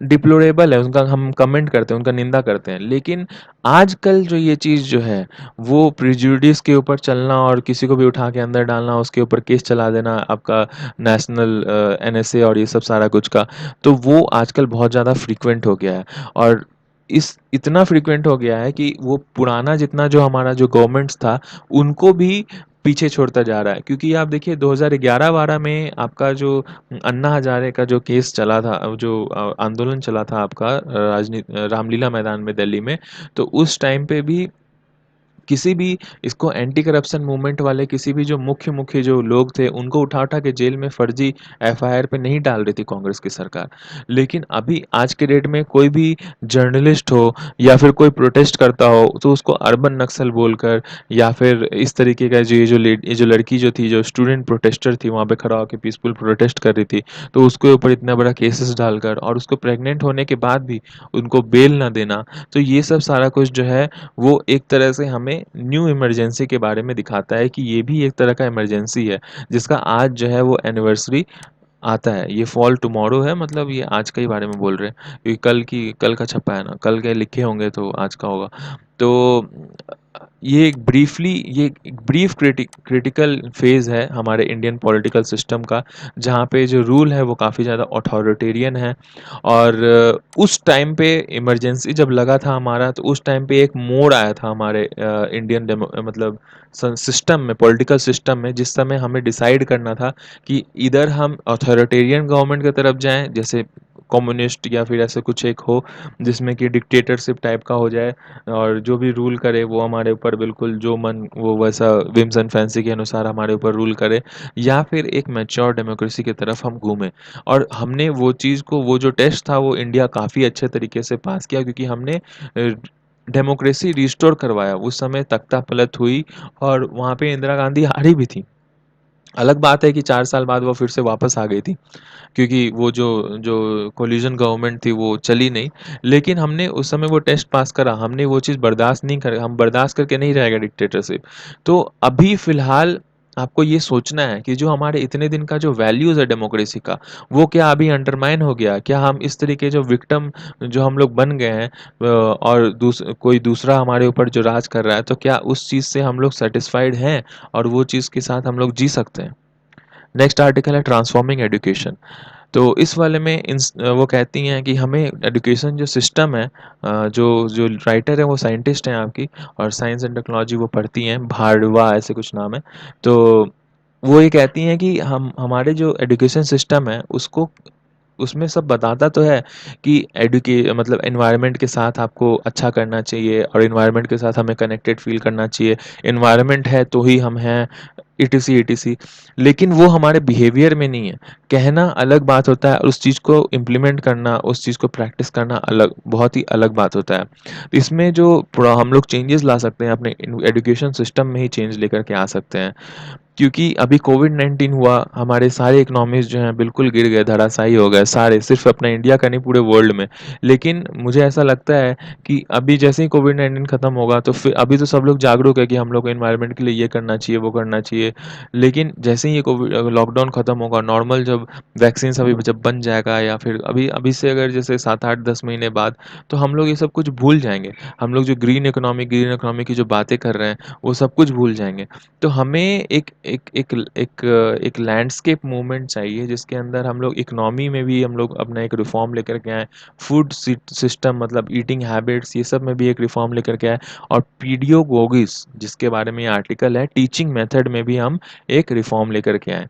डिप्लोरेबल है, उनका हम कमेंट करते हैं, उनका निंदा करते हैं। लेकिन आजकल जो ये चीज़ जो है, वो प्रेजुडिस के ऊपर चलना और किसी को भी उठा के अंदर डालना, उसके ऊपर केस चला देना, आपका नेशनल एनएसए और ये सब सारा कुछ का, तो वो आजकल बहुत ज़्यादा फ्रीक्वेंट हो गया है। और इस इतना फ्रीक्वेंट हो गया है कि वो पुराना जितना जो हमारा जो गवर्नमेंट्स था, उनको भी पीछे छोड़ता जा रहा है। क्योंकि आप देखिए 2011-12 में आपका जो अन्ना हज़ारे का जो केस चला था जो आंदोलन चला था आपका रामलीला मैदान में दिल्ली में, तो उस टाइम पे भी किसी भी इसको एंटी करप्शन मूवमेंट वाले किसी भी जो मुख्य-मुख्य जो लोग थे, उनको उठा-उठा के जेल में फर्जी एफआईआर पे नहीं डाल रही थी कांग्रेस की सरकार। लेकिन अभी आज के डेट में कोई भी जर्नलिस्ट हो या फिर कोई प्रोटेस्ट करता हो, तो उसको अर्बन नक्सल बोलकर या फिर इस तरीके का ये जो लड़की जो थी, जो स्टूडेंट प्रोटेस्टर थी, वहाँ पे खड़ा होके पीसफुल प्रोटेस्ट कर रही थी, तो उसके ऊपर इतना बड़ा केसेस डालकर और उसको प्रेग्नेंट होने के बाद भी उनको बेल ना देना, तो ये सब सारा कुछ जो है वो एक तरह से हमें न्यू इमरजेंसी के बारे में दिखाता है कि ये भी एक तरह का इमरजेंसी है, जिसका आज जो है वो एनिवर्सरी आता है। ये फॉल टुमारो है मतलब ये आज के ही बारे में बोल रहे हैं, क्योंकि कल का छपा है ना, कल के लिखे होंगे तो आज का होगा। तो ये एक ब्रीफ क्रिटिकल फेज़ है हमारे इंडियन पॉलिटिकल सिस्टम का, जहाँ पे जो रूल है वो काफ़ी ज़्यादा ऑथोरिटेरियन है। और उस टाइम पे इमरजेंसी जब लगा था हमारा, तो उस टाइम पे एक मोड़ आया था हमारे इंडियन मतलब सिस्टम में, पॉलिटिकल सिस्टम में, जिस समय हमें डिसाइड करना था कि इधर हम ऑथोरिटेरियन गवर्नमेंट की तरफ जाएं, जैसे कम्युनिस्ट या फिर ऐसे कुछ एक हो जिसमें कि डिक्टेटरशिप टाइप का हो जाए और जो भी रूल करे वो हमारे ऊपर बिल्कुल जो मन वो वैसा विम्स एंड फैंसी के अनुसार हमारे ऊपर रूल करे, या फिर एक मैच्योर डेमोक्रेसी की तरफ हम घूमें। और हमने वो चीज़ को, वो जो टेस्ट था वो इंडिया काफ़ी अच्छे तरीके से पास किया, क्योंकि हमने डेमोक्रेसी रिस्टोर करवाया। उस समय तख्तापलट हुई और वहाँ पे इंदिरा गांधी हारी भी थी। अलग बात है कि 4 साल बाद वो फिर से वापस आ गई थी, क्योंकि वो जो जो कोलिशन गवर्नमेंट थी वो चली नहीं। लेकिन हमने उस समय वो टेस्ट पास करा, हमने वो चीज़ बर्दाश्त नहीं कर हम बर्दाश्त करके नहीं रहेगा डिक्टेटरशिप। तो अभी फ़िलहाल आपको ये सोचना है कि जो हमारे इतने दिन का जो वैल्यूज़ है डेमोक्रेसी का, वो क्या अभी अंडरमाइन हो गया? क्या हम इस तरीके जो विक्टिम जो हम लोग बन गए हैं और कोई दूसरा हमारे ऊपर जो राज कर रहा है, तो क्या उस चीज़ से हम लोग सैटिस्फाइड हैं और वो चीज़ के साथ हम लोग जी सकते हैं? नेक्स्ट आर्टिकल है ट्रांसफॉर्मिंग एजुकेशन। तो इस वाले में वो कहती हैं कि हमें एजुकेशन जो सिस्टम है, जो जो राइटर है वो साइंटिस्ट हैं आपकी, और साइंस एंड टेक्नोलॉजी वो पढ़ती हैं, भार्डवा ऐसे कुछ नाम है। तो वो ये कहती हैं कि हम हमारे जो एजुकेशन सिस्टम है उसको उसमें सब बताता तो है कि एडुके मतलब एनवायरनमेंट के साथ आपको अच्छा करना चाहिए और एनवायरनमेंट के साथ हमें कनेक्टेड फ़ील करना चाहिए। एनवायरनमेंट है तो ही हम हैं, ईटीसी, ईटीसी। लेकिन वो हमारे बिहेवियर में नहीं है। कहना अलग बात होता है और उस चीज़ को इम्प्लीमेंट करना, उस चीज़ को प्रैक्टिस करना अलग बहुत ही अलग बात होता है। इसमें जो थोड़ा हम लोग चेंजेस ला सकते हैं अपने एजुकेशन सिस्टम में ही चेंज लेकर के आ सकते हैं। क्योंकि अभी कोविड-19 हुआ, हमारे सारे इकोनॉमीज़ जो हैं बिल्कुल गिर गए, धराशायी हो गए सारे, सिर्फ़ अपना इंडिया का नहीं पूरे वर्ल्ड में। लेकिन मुझे ऐसा लगता है कि अभी जैसे ही कोविड-19 खत्म होगा तो फिर अभी तो सब लोग जागरूक है कि हम लोग को एनवायरनमेंट के लिए ये करना चाहिए, वो करना चाहिए। लेकिन जैसे ही ये लॉकडाउन खत्म होगा, नॉर्मल जब वैक्सीन्स अभी जब बन जाएगा या फिर अभी अभी से अगर जैसे 7, 8, 10 महीने बाद, तो हम लोग ये सब कुछ भूल जाएँगे। हम लोग जो ग्रीन इकोनॉमी की जो बातें कर रहे हैं, वो सब कुछ भूल जाएँगे। तो हमें एक लैंडस्केप मूवमेंट चाहिए जिसके अंदर हम लोग इकोनॉमी में भी हम लोग अपना एक रिफॉर्म लेकर के आएँ, फूड सिस्टम मतलब ईटिंग हैबिट्स ये सब में भी एक रिफॉर्म लेकर के आएँ और पीडियोगोगिस जिसके बारे में ये आर्टिकल है, टीचिंग मेथड में भी हम एक रिफॉर्म लेकर के आएँ।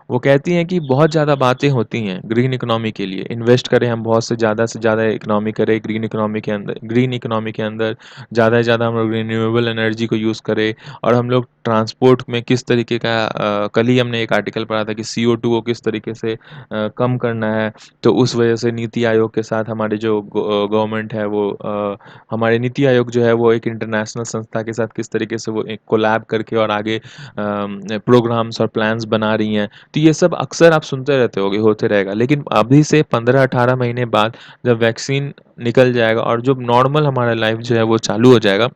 वो कहती हैं कि बहुत ज़्यादा बातें होती हैं ग्रीन इकोनॉमी के लिए, इन्वेस्ट करें हम बहुत से ज़्यादा इकोनॉमी करें ग्रीन इकोनॉमी के अंदर ज़्यादा से ज़्यादा हम लोग रिन्यूएबल एनर्जी को यूज़ करें और हम लोग ट्रांसपोर्ट में किस तरीके का कल ही हमने एक आर्टिकल पढ़ा था कि CO2 को किस तरीके से कम करना है। तो उस वजह से नीति आयोग के साथ हमारे जो गवर्नमेंट है वो हमारे नीति आयोग जो है वो एक इंटरनेशनल संस्था के साथ किस तरीके से वो एक कोलैब करके और आगे प्रोग्राम्स और प्लान्स बना रही हैं। तो ये सब अक्सर आप सुनते रहते होगे, होते रहेगा। लेकिन अभी से 15-18 महीने बाद जब वैक्सीन निकल जाएगा और जो नॉर्मल हमारा लाइफ जो है वो चालू हो जाएगा,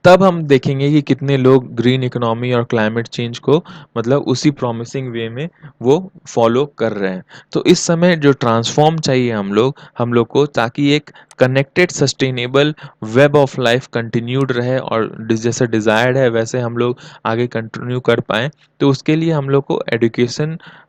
तब हम देखेंगे कि कितने लोग ग्रीन इकोनॉमी और क्लाइमेट चेंज को मतलब उसी प्रॉमिसिंग वे में वो फॉलो कर रहे हैं। तो इस समय जो ट्रांसफॉर्म चाहिए हम लोग को ताकि एक connected sustainable web of life continued रहे और जैसे डिज़ायर्ड है वैसे हम लोग आगे कंटिन्यू कर पाएँ। तो उसके लिए हम लोग को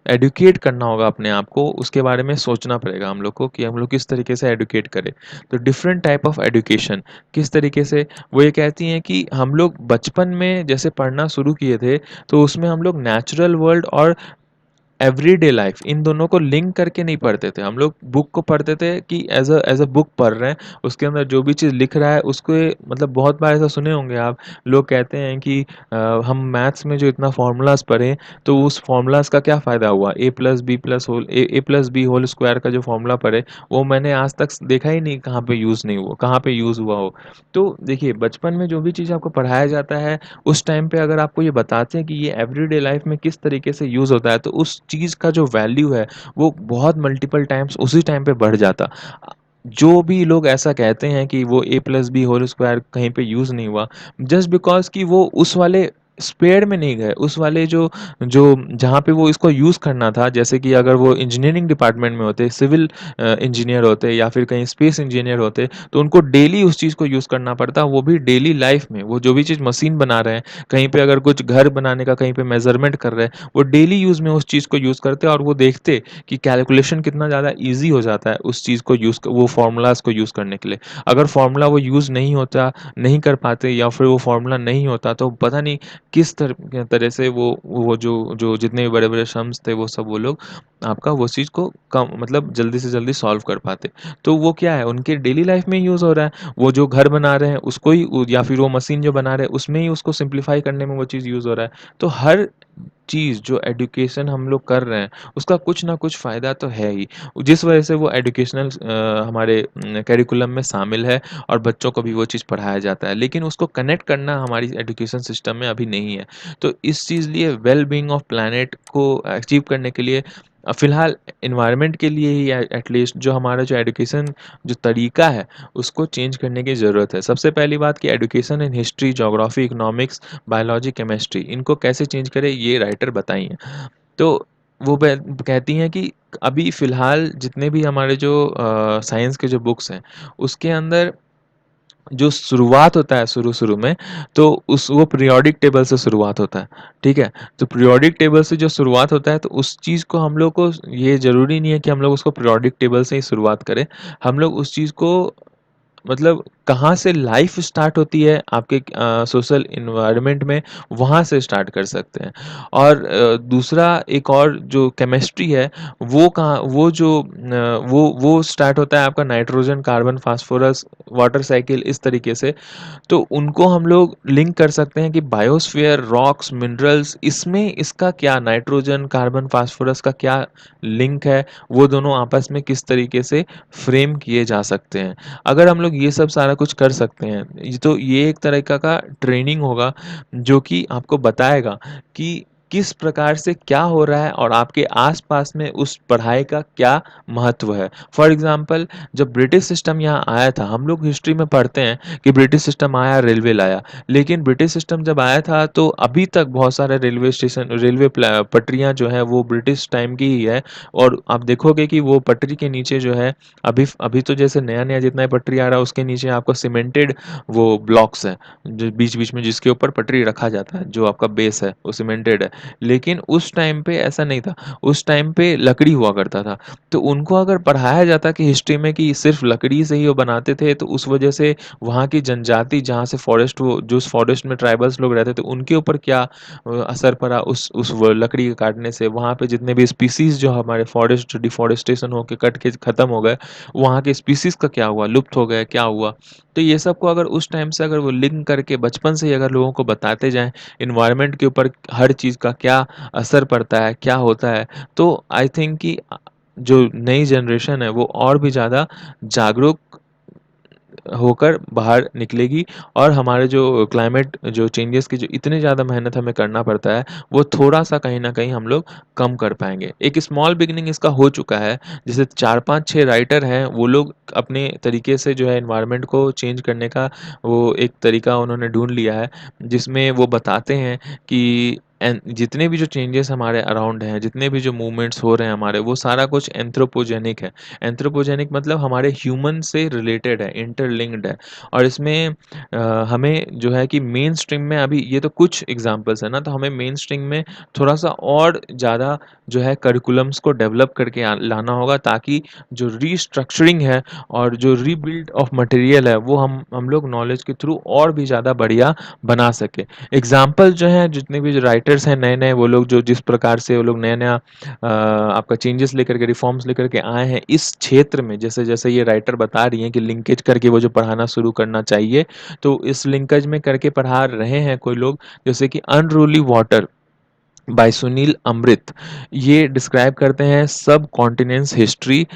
एडुकेट करना होगा अपने आप को, उसके बारे में सोचना पड़ेगा हम लोग को कि हम लोग किस तरीके से एडुकेट करें। तो डिफरेंट टाइप ऑफ एजुकेशन किस तरीके से वो ये कहती हैं कि हम लोग बचपन में जैसे पढ़ना शुरू किए थे, तो उसमें हम लोग नेचुरल वर्ल्ड और एवरीडे लाइफ इन दोनों को लिंक करके नहीं पढ़ते थे। हम लोग बुक को पढ़ते थे कि एज़ अ बुक पढ़ रहे हैं, उसके अंदर जो भी चीज़ लिख रहा है उसको मतलब बहुत बार ऐसा सुने होंगे आप, लोग कहते हैं कि हम मैथ्स में जो इतना फ़ॉर्मूलाज़ पढ़े, तो उस फ़ॉर्मूलाज़ का क्या फ़ायदा हुआ? ए प्लस बी होल स्क्वायर का जो फ़ॉर्मूला पढ़े, वो मैंने आज तक देखा ही नहीं कहाँ पे यूज़ नहीं हुआ, कहाँ पे यूज़ हुआ हो। तो देखिए, बचपन में जो भी चीज़ आपको पढ़ाया जाता है, उस टाइम पे अगर आपको ये बताते हैं कि ये एवरीडे लाइफ में किस तरीके से यूज़ होता है, तो उस चीज़ का जो वैल्यू है, वो बहुत मल्टीपल टाइम्स उसी टाइम पे बढ़ जाता। जो भी लोग ऐसा कहते हैं कि वो ए प्लस बी होल स्क्वायर कहीं पे यूज़ नहीं हुआ, जस्ट बिकॉज़ कि वो उस वाले स्पेयर में नहीं गए, उस वाले जो जो जहाँ पे वो इसको यूज़ करना था, जैसे कि अगर वो इंजीनियरिंग डिपार्टमेंट में होते, सिविल इंजीनियर होते या फिर कहीं स्पेस इंजीनियर होते, तो उनको डेली उस चीज़ को यूज़ करना पड़ता, वो भी डेली लाइफ में। वो जो भी चीज़ मशीन बना रहे हैं, कहीं पे अगर कुछ घर बनाने का कहीं पे मेज़रमेंट कर रहे हैं, वो डेली यूज़ में उस चीज़ को यूज़ करते और वो देखते कि कैलकुलेशन कितना ज़्यादा ईज़ी हो जाता है उस चीज़ को वो फ़ॉर्मूलाज़ को यूज़ करने के लिए। अगर फ़ॉर्मूला वो यूज़ नहीं होता, नहीं कर पाते या फिर वो फ़ॉर्मूला नहीं होता, तो पता नहीं किस तरह से वो जो जो जितने भी बड़े-बड़े सम्स थे, वो लोग आपका वो चीज़ को कम मतलब जल्दी से जल्दी सॉल्व कर पाते। तो वो क्या है, उनके डेली लाइफ़ में यूज़ हो रहा है। वो जो घर बना रहे हैं, उसको ही या फिर वो मशीन जो बना रहे हैं, उसमें ही उसको सिम्प्लीफ़ाई करने में वो चीज़ यूज़ हो रहा है। तो हर चीज़ जो एजुकेशन हम लोग कर रहे हैं, उसका कुछ ना कुछ फ़ायदा तो है ही। जिस वजह से वो एजुकेशनल हमारे करिकुलम में शामिल है और बच्चों को भी वो चीज़ पढ़ाया जाता है। लेकिन उसको कनेक्ट करना हमारी एजुकेशन सिस्टम में अभी नहीं है। तो इस चीज़ लिए वेल बीइंग ऑफ प्लैनेट को अचीव करने के लिए फ़िलहाल एनवायरनमेंट के लिए ही एटलीस्ट जो हमारा जो एजुकेशन जो तरीका है, उसको चेंज करने की ज़रूरत है। सबसे पहली बात कि education in history, geography, economics, biology, chemistry इनको कैसे चेंज करें ये राइटर बताई हैं। तो वो कहती हैं कि अभी फ़िलहाल जितने भी हमारे जो साइंस के जो बुक्स हैं, उसके अंदर जो शुरुआत होता है शुरू-शुरू में, तो उस वो पीरियोडिक टेबल से शुरुआत होता है, ठीक है? तो पीरियोडिक टेबल से जो शुरुआत होता है, तो उस चीज़ को हम लोग को ये ज़रूरी नहीं है कि हम लोग उसको पीरियोडिक टेबल से ही शुरुआत करें। हम लोग उस चीज़ को मतलब कहाँ से लाइफ स्टार्ट होती है आपके सोशल एनवायरनमेंट में, वहाँ से स्टार्ट कर सकते हैं। और दूसरा एक और जो केमिस्ट्री है, वो जो वो स्टार्ट होता है आपका nitrogen, carbon, phosphorus, water cycle, इस तरीके से। तो उनको हम लोग लिंक कर सकते हैं कि बायोस्फीयर, रॉक्स, मिनरल्स, इसमें इसका क्या नाइट्रोजन, कार्बन, फास्फोरस का क्या लिंक है, वो दोनों आपस में किस तरीके से फ्रेम किए जा सकते हैं। अगर हम लोग ये सब सारा कुछ कर सकते हैं, तो ये एक तरीका का ट्रेनिंग होगा जो कि आपको बताएगा कि किस प्रकार से क्या हो रहा है और आपके आसपास में उस पढ़ाई का क्या महत्व है। फॉर एग्जाम्पल, जब ब्रिटिश सिस्टम यहाँ आया था, हम लोग हिस्ट्री में पढ़ते हैं कि ब्रिटिश सिस्टम आया, रेलवे लाया। लेकिन ब्रिटिश सिस्टम जब आया था तो अभी तक बहुत सारे रेलवे स्टेशन, पटरियां जो है वो ब्रिटिश टाइम की ही है। और आप देखोगे कि वो पटरी के नीचे जो है, अभी अभी तो जैसे नया नया जितना ही पटरी आ रहा है उसके नीचे आपको सीमेंटेड वो ब्लॉक्स हैं, जो बीच बीच में जिसके ऊपर पटरी रखा जाता है, जो आपका बेस है वो सीमेंटेड है। लेकिन उस टाइम पे ऐसा नहीं था, उस टाइम पे लकड़ी हुआ करता था। तो उनको अगर पढ़ाया जाता कि हिस्ट्री में कि सिर्फ लकड़ी से ही वो बनाते थे, तो उस वजह से वहाँ की जनजाति, जहाँ से फॉरेस्ट, वो जो उस फॉरेस्ट में ट्राइबल्स लोग रहते थे, उनके ऊपर क्या असर पड़ा उस वो लकड़ी के काटने से। वहाँ पे जितने भी स्पीसीज जो हमारे फॉरेस्ट डिफॉरेस्टेशन होके कट के खत्म हो गए, वहाँ के स्पीसीज का क्या हुआ, लुप्त हो गए, क्या हुआ। तो ये सब को अगर उस टाइम से अगर वो लिंक करके बचपन से ही अगर लोगों को बताते जाएं, इन्वायरमेंट के ऊपर हर चीज़ का क्या असर पड़ता है, क्या होता है, तो आई थिंक कि जो नई जनरेशन है वो और भी ज़्यादा जागरूक होकर बाहर निकलेगी। और हमारे जो क्लाइमेट जो चेंजेस की जो इतने ज़्यादा मेहनत हमें करना पड़ता है, वो थोड़ा-सा कहीं न कहीं हम लोग कम कर पाएँगे। एक स्मॉल बिगिनिंग इसका हो चुका है, जैसे 4-5-6 राइटर हैं, वो लोग अपने तरीके से जो है एनवायरनमेंट को चेंज करने का वो एक तरीका उन्होंने ढूँढ लिया है, जिसमें वो बताते हैं कि जितने भी जो चेंजेस हमारे अराउंड हैं, जितने भी जो मूवमेंट्स हो रहे हैं हमारे, वो सारा कुछ एंथ्रोपोजेनिक है। एंथ्रोपोजेनिक मतलब हमारे ह्यूमन से रिलेटेड है, इंटरलिंक्ड है। और इसमें हमें जो है कि मेन स्ट्रीम में, अभी ये तो कुछ एग्जांपल्स है ना, तो हमें मेन स्ट्रीम में थोड़ा-सा और ज़्यादा जो है करिकुलम्स को डेवलप करके लाना होगा, ताकि जो रीस्ट्रक्चरिंग है और जो रीबिल्ड ऑफ मटेरियल है, वो हम लोग नॉलेज के थ्रू और भी ज़्यादा बढ़िया बना सकें। एग्जाम्पल जो हैं, जितने भी जो राइटर्स हैं नए-नए, वो लोग जो जिस प्रकार से वो लोग नया-नया आपका चेंजेस लेकर के, रिफॉर्म्स लेकर के आए हैं इस क्षेत्र में, जैसे-जैसे ये राइटर बता रही हैं कि लिंकेज करके वो जो पढ़ाना शुरू करना चाहिए, तो इस लिंकेज में करके पढ़ा रहे हैं कोई लोग, जैसे कि unruly water by Sunil Amrith. ये डिस्क्राइब करते हैं सब continents history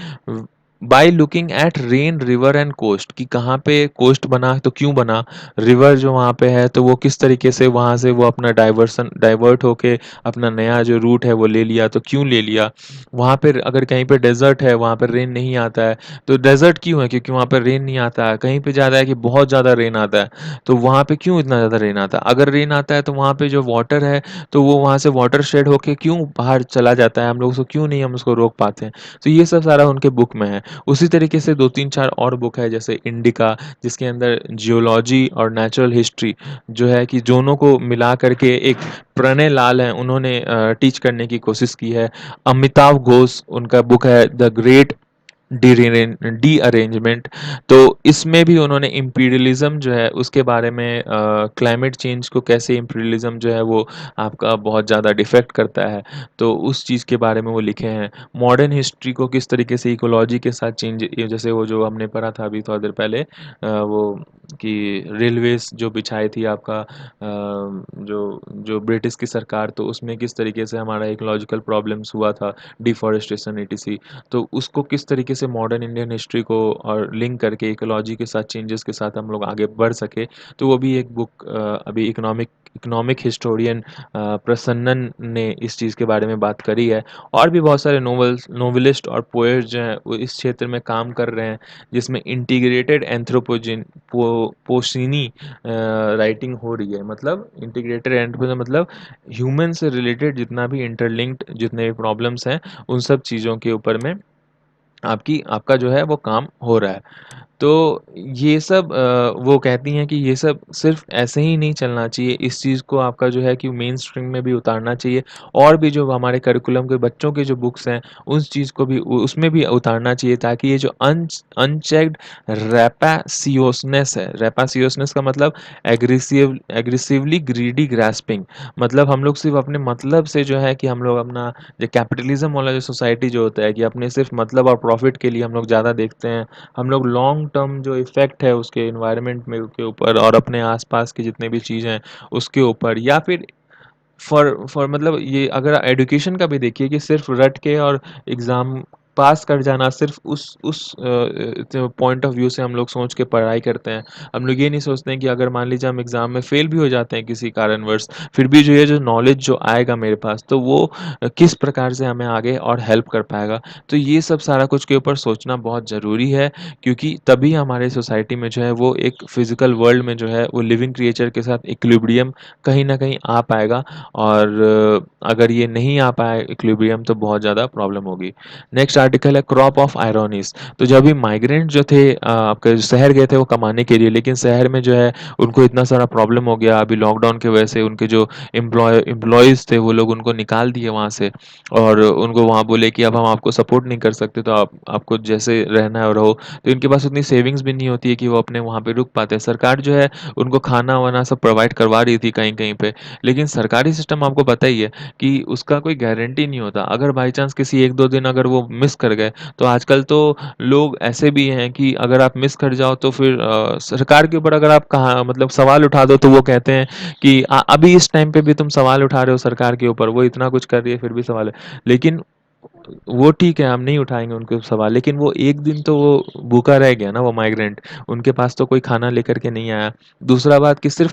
by looking at rain, river and coast, कि कहाँ पे कोस्ट बना तो क्यों बना, रिवर जो वहाँ पे है तो वो किस तरीके से वहाँ से वो अपना डाइवर्ट होके अपना नया जो रूट है वो ले लिया, तो क्यों ले लिया। वहाँ पे अगर कहीं पे डेजर्ट है, वहाँ पर रेन नहीं आता है, तो डेजर्ट क्यों है, क्योंकि वहाँ पर रेन नहीं आता है। कहीं पे ज़्यादा है कि बहुत ज़्यादा रेन आता है, तो वहाँ पे क्यों इतना ज़्यादा रेन आता है। अगर रेन आता है तो वहाँ पे जो वाटर है, तो वो वहाँ से वाटर शेड होके क्यों बाहर चला जाता है, हम लोग उसको क्यों नहीं हम उसको रोक पाते हैं। तो ये सब सारा उनके बुक में है। उसी तरीके से 2-3-4 और बुक है, जैसे इंडिका, जिसके अंदर जियोलॉजी और नेचुरल हिस्ट्री जो है कि दोनों को मिला करके एक प्रणय लाल हैं, उन्होंने टीच करने की कोशिश की है। अमिताव घोष, उनका बुक है द ग्रेट डी-अरेंजमेंट। तो इसमें भी उन्होंने इम्पीरियलिज्म जो है उसके बारे में, क्लाइमेट चेंज को कैसे इम्पीरियलिज्म जो है वो आपका बहुत ज़्यादा डिफेक्ट करता है, तो उस चीज़ के बारे में वो लिखे हैं। मॉडर्न हिस्ट्री को किस तरीके से इकोलॉजी के साथ चेंज, ये जैसे वो जो हमने पढ़ा था अभी थोड़ी देर पहले, वो कि रेलवेज़ जो बिछाई थी आपका, जो जो ब्रिटिश की सरकार, तो उसमें किस तरीके से हमारा इकोलॉजिकल प्रॉब्लम्स हुआ था, डिफॉरेस्टेशन ईटीसी। तो उसको किस तरीके से मॉडर्न इंडियन हिस्ट्री को और लिंक करके इकोलॉजी के साथ, चेंजेस के साथ हम लोग आगे बढ़ सके, तो वो भी एक बुक अभी इकोनॉमिक हिस्टोरियन प्रसन्नन ने इस चीज़ के बारे में बात करी है। और भी बहुत सारे नोवेलिस्ट और पोएट्स जो हैं वो इस क्षेत्र में काम कर रहे हैं, जिसमें इंटीग्रेटेड एंथ्रोपोजिन पोसिनी राइटिंग हो रही है। मतलब इंटीग्रेटेड एंथ्रोपोजन मतलब ह्यूमन से रिलेटेड जितना भी इंटरलिंक्ड जितने भी प्रॉब्लम्स हैं, उन सब चीज़ों के ऊपर में आपका जो है वो काम हो रहा है। तो ये सब वो कहती हैं कि ये सब सिर्फ़ ऐसे ही नहीं चलना चाहिए, इस चीज़ को आपका जो है कि मेन स्ट्रीम में भी उतारना चाहिए और भी जो हमारे करिकुलम के बच्चों के जो बुक्स हैं, उस चीज़ को भी उ उसमें भी उतारना चाहिए ताकि ये जो अनचेक्ड रैपासियोसनेस है, रैपासियोसनेस का मतलब एग्रेसिवली ग्रीडी ग्रास्पिंग, मतलब हम लोग सिर्फ़ अपने मतलब से जो है कि हम लोग अपना जो कैपिटलिज़्म वाला जो सोसाइटी जो होता है कि अपने सिर्फ़ मतलब और प्रॉफ़िट के लिए हम लोग ज़्यादा देखते हैं। हम लोग लॉन्ग टर्म जो इफ़ेक्ट है उसके एनवायरनमेंट में के ऊपर और अपने आस-पास की जितने भी चीज़ें हैं, उसके ऊपर या फिर फॉर मतलब ये अगर एजुकेशन का भी देखिए कि सिर्फ़ रट के और एग्ज़ाम पास कर जाना सिर्फ़ जो पॉइंट ऑफ व्यू से हम लोग सोच के पढ़ाई करते हैं। हम लोग ये नहीं सोचते हैं कि अगर मान लीजिए हम एग्ज़ाम में फ़ेल भी हो जाते हैं किसी कारणवश, फिर भी जो ये जो नॉलेज जो आएगा मेरे पास तो वो किस प्रकार से हमें आगे और हेल्प कर पाएगा। तो ये सब सारा कुछ के ऊपर सोचना बहुत ज़रूरी है क्योंकि तभी हमारे सोसाइटी में जो है वो एक फ़िज़िकल वर्ल्ड में जो है वो लिविंग क्रिएचर के साथ इक्विलिब्रियम कहीं न कहीं आ पाएगा और अगर ये नहीं आ पाया इक्विलिब्रियम तो बहुत ज़्यादा प्रॉब्लम होगी। नेक्स्ट आर्टिकल है क्रॉप ऑफ आयरनीज़। तो जब ये माइग्रेंट जो थे आपके शहर गए थे वो कमाने के लिए लेकिन शहर में जो है उनको इतना सारा प्रॉब्लम हो गया अभी लॉकडाउन की वजह से उनके जो एम्प्लॉइज़ थे वो लोग उनको निकाल दिए वहाँ से और उनको वहाँ बोले कि अब हम आपको सपोर्ट नहीं कर सकते तो आपको जैसे रहना है रहो। तो इनके पास उतनी सेविंग्स भी नहीं होती है कि वो अपने वहाँ पे रुक पाते हैं। सरकार जो है उनको खाना-वाना सब प्रोवाइड करवा रही थी कहीं-कहीं पे। लेकिन सरकारी सिस्टम आपको पता ही है कि उसका कोई गारंटी नहीं होता। अगर बाय चांस किसी 1-2 दिन अगर वो मिस कर गए, तो आजकल तो लोग ऐसे भी हैं कि अगर आप मिस कर जाओ तो फिर सरकार के ऊपर अगर आप कहा मतलब सवाल उठा दो तो वो कहते हैं कि अभी इस टाइम पे भी तुम सवाल उठा रहे हो सरकार के ऊपर, वो इतना कुछ कर रही है फिर भी सवाल है। लेकिन वो ठीक है, हम नहीं उठाएँगे उनके सवाल, लेकिन वो एक दिन तो वो भूखा रह गया ना वो माइग्रेंट, उनके पास तो कोई खाना लेकर के नहीं आया। दूसरा बात कि सिर्फ़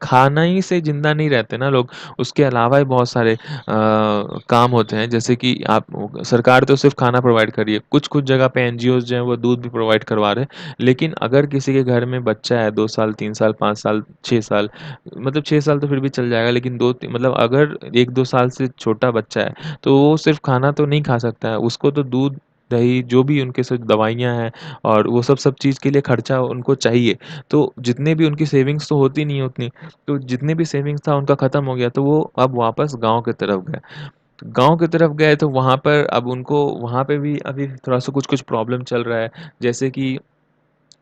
खाना ही से ज़िंदा नहीं रहते ना लोग, उसके अलावा भी बहुत सारे काम होते हैं, जैसे कि आप सरकार तो सिर्फ़ खाना प्रोवाइड कर रही है, कुछ-कुछ जगह पे एनजीओज़ जो हैं वो दूध भी प्रोवाइड करवा रहे हैं। लेकिन अगर किसी के घर में बच्चा है 2 साल, 3 साल, 5 साल, 6 साल, मतलब 6 साल तो फिर भी चल जाएगा, लेकिन 2 ती मतलब अगर 1-2 साल से छोटा बच्चा है, तो वो सिर्फ़ खाना तो नहीं खा सकता है, उसको तो दूध, दही जो भी उनके साथ दवाइयाँ हैं और वो सब चीज़ के लिए खर्चा उनको चाहिए। तो जितने भी उनकी सेविंग्स तो होती नहीं है उतनी, तो जितने भी सेविंग्स था उनका खत्म हो गया, तो वो अब वापस गाँव की तरफ गए। तो गाँव की तरफ गए तो वहाँ पर अब उनको वहाँ पे भी अभी थोड़ा-सा कुछ-कुछ प्रॉब्लम चल रहा है। जैसे कि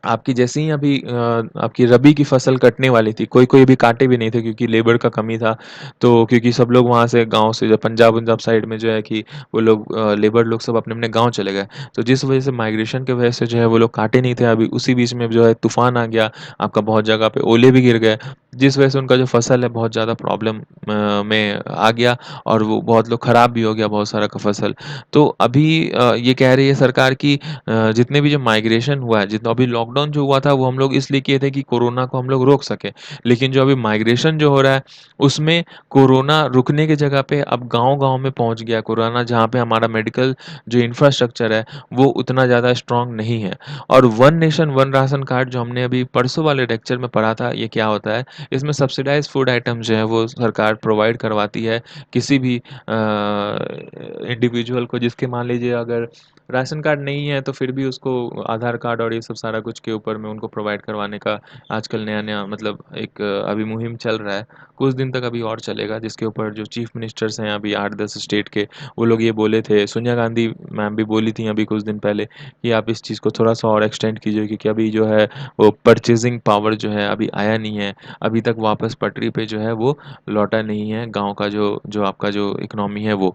आपकी जैसे ही अभी आपकी रबी की फसल कटने वाली थी, कोई-कोई अभी काटे भी नहीं थे क्योंकि लेबर का कमी था। तो क्योंकि सब लोग वहाँ से गाँव से जो पंजाब-वंजाब साइड में जो है कि वो लोग लेबर लोग सब अपने-अपने गाँव चले गए। तो जिस वजह से माइग्रेशन की वजह से जो है वो लोग काटे नहीं थे अभी उसी बीच में जो है तूफ़ान आ गया, आपका बहुत जगह पे ओले भी गिर गए, जिस वजह से उनका जो फसल है बहुत ज़्यादा प्रॉब्लम में आ गया और वो बहुत लोग खराब भी हो गया बहुत सारा का फसल। तो अभी ये कह रही है सरकार कि जितने भी जो माइग्रेशन हुआ है, जितना अभी लॉकडाउन जो हुआ था वो हम लोग इसलिए किए थे कि कोरोना को हम लोग रोक सकें। लेकिन जो अभी माइग्रेशन जो हो रहा है, उसमें कोरोना रुकने की जगह पे अब गाँव-गाँव में पहुँच गया कोरोना, जहाँ पे हमारा मेडिकल जो इंफ्रास्ट्रक्चर है, वो उतना ज़्यादा स्ट्रॉन्ग नहीं है। और one nation one ration card जो हमने अभी परसों वाले लेक्चर में पढ़ा था, ये क्या होता है? इसमें सब्सिडाइज़्ड फूड आइटम्स जो हैं वो सरकार प्रोवाइड करवाती है किसी भी इंडिविजुअल को जिसके मान लीजिए अगर राशन कार्ड नहीं है तो फिर भी उसको आधार कार्ड और ये सब सारा कुछ के ऊपर में उनको प्रोवाइड करवाने का आजकल नया-नया मतलब एक अभी मुहिम चल रहा है। कुछ दिन तक अभी और चलेगा जिसके ऊपर जो चीफ मिनिस्टर्स हैं अभी 8-10 स्टेट के, वो लोग ये बोले थे। सोनिया गांधी मैम भी बोली थी अभी कुछ दिन पहले कि आप इस चीज़ को थोड़ा-सा और एक्सटेंड कीजिए क्योंकि अभी जो है वो परचेज़िंग पावर जो है अभी आया नहीं है। अभी तक वापस पटरी पे जो है वो लौटा नहीं है गाँव का जो जो आपका जो इकोनॉमी है वो।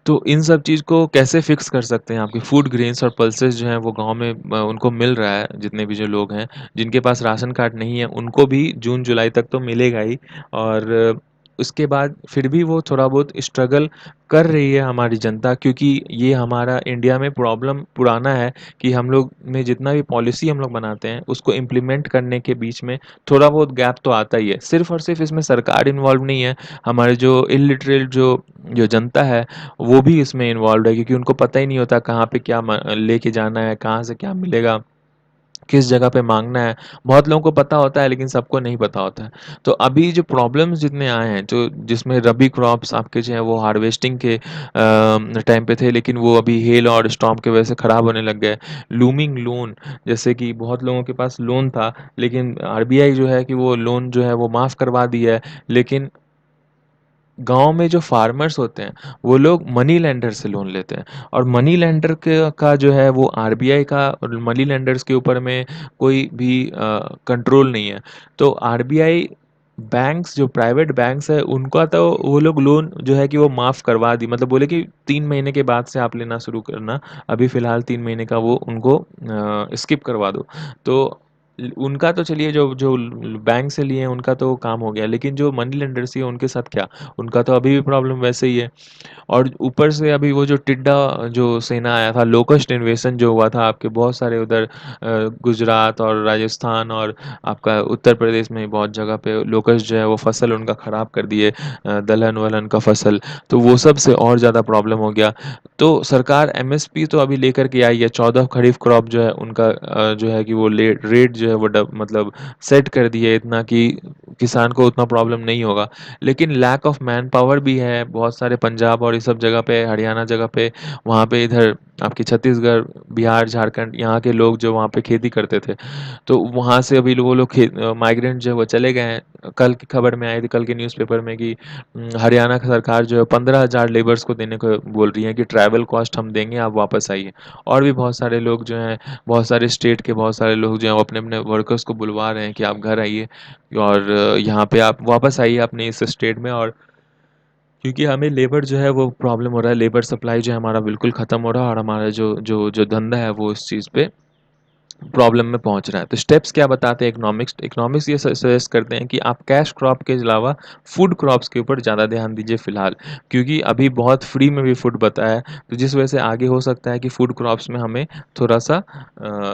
तो इन सब चीज़ को कैसे फ़िक्स कर सकते हैं? आपके फूड ग्रेन्स और पल्सेस जो हैं वो गाँव में उनको मिल रहा है, जितने भी जो लोग हैं, जिनके पास राशन कार्ड नहीं है, उनको भी जून-जुलाई तक तो मिलेगा ही और उसके बाद फिर भी वो थोड़ा बहुत स्ट्रगल कर रही है हमारी जनता क्योंकि ये हमारा इंडिया में प्रॉब्लम पुराना है कि हम लोग में जितना भी पॉलिसी हम लोग बनाते हैं, उसको इम्प्लीमेंट करने के बीच में थोड़ा बहुत गैप तो आता ही है। सिर्फ़ और सिर्फ़ इसमें सरकार इन्वॉल्व नहीं है, हमारे जो इलिटरेट जो जो जनता है वो भी इसमें इन्वॉल्व्ड है क्योंकि उनको पता ही नहीं होता कहाँ पे क्या लेके जाना है, कहाँ से क्या मिलेगा। किस जगह पे माँगना है, बहुत लोगों को पता होता है लेकिन सबको नहीं पता होता है। तो अभी जो प्रॉब्लम्स जितने आए हैं, जो जिसमें रबी क्रॉप्स आपके जो हैं वो हार्वेस्टिंग के टाइम पे थे लेकिन वो अभी हेल और स्टॉर्म की वजह से खराब होने लग गए। लूमिंग लोन जैसे कि बहुत लोगों के पास लोन था लेकिन आरबीआई जो है कि वो लोन जो है वो माफ़ करवा दिया है। लेकिन गाँव में जो फार्मर्स होते हैं, वो लोग मनी लेंडर से लोन लेते हैं और मनी लेंडर के का जो है वो आरबीआई का और मनी लेंडर्स के ऊपर में कोई भी कंट्रोल नहीं है। तो आरबीआई बैंक्स जो प्राइवेट बैंक्स हैं, उनका तो वो लोग लोन जो है कि वो माफ़ करवा दी मतलब बोले कि 3 महीने के बाद से आप लेना शुरू करना, अभी फ़िलहाल 3 महीने का वो उनको स्किप करवा दो। तो उनका तो चलिए जो जो बैंक से लिए हैं उनका तो काम हो गया, लेकिन जो मनी लेंडर्स ही हैं उनके साथ क्या? उनका तो अभी भी प्रॉब्लम वैसे ही है। और ऊपर से अभी वो जो टिड्डा जो सेना आया था, लोकस्ट इन्वेशन जो हुआ था आपके बहुत सारे उधर गुजरात और राजस्थान और आपका उत्तर प्रदेश में बहुत जगह पे लोकस्ट जो है वो फसल उनका ख़राब कर दिए, दलहन-वलहन का फसल, तो वो सब से और ज़्यादा प्रॉब्लम हो गया। तो सरकार एमएसपी तो अभी लेकर के आई है, 14 खरीफ क्रॉप जो है उनका जो है कि वो ले रेट जो है वो मतलब सेट कर दी है इतना कि किसान को उतना प्रॉब्लम नहीं होगा। लेकिन लैक ऑफ मैन पावर भी है, बहुत सारे पंजाब और ये सब जगह पे, हरियाणा जगह पे, वहाँ पे इधर आपके छत्तीसगढ़, बिहार, झारखंड यहाँ के लोग जो वहाँ पे खेती करते थे, तो वहाँ से अभी वो लोग माइग्रेंट जो है वो चले गए हैं। कल की खबर में आई थी, कल के न्यूज़पेपर में कि हरियाणा की सरकार जो है 15,000 लेबर्स को देने को बोल रही है कि ट्रैवल कॉस्ट हम देंगे, आप वापस आइए। और भी बहुत सारे लोग जो हैं, बहुत सारे स्टेट के बहुत सारे लोग जो हैं, वो अपने-अपने वर्कर्स को बुलवा रहे हैं कि आप घर आइए और यहाँ पे आप वापस आइए अपने इस स्टेट में और क्योंकि हमें लेबर जो है वो प्रॉब्लम हो रहा है, लेबर सप्लाई जो है हमारा बिल्कुल ख़त्म हो रहा है और हमारा जो जो जो धंधा है वो इस चीज़ पे प्रॉब्लम में पहुंच रहा है। तो स्टेप्स क्या बताते हैं इकोनॉमिक्स? इकोनॉमिक्स ये सजेस्ट करते हैं कि आप कैश क्रॉप के अलावा फूड क्रॉप्स के ऊपर ज़्यादा ध्यान दीजिए फ़िलहाल, क्योंकि अभी बहुत फ्री में भी फूड बता है, तो जिस वजह से आगे हो सकता है कि फूड क्रॉप्स में हमें थोड़ा-सा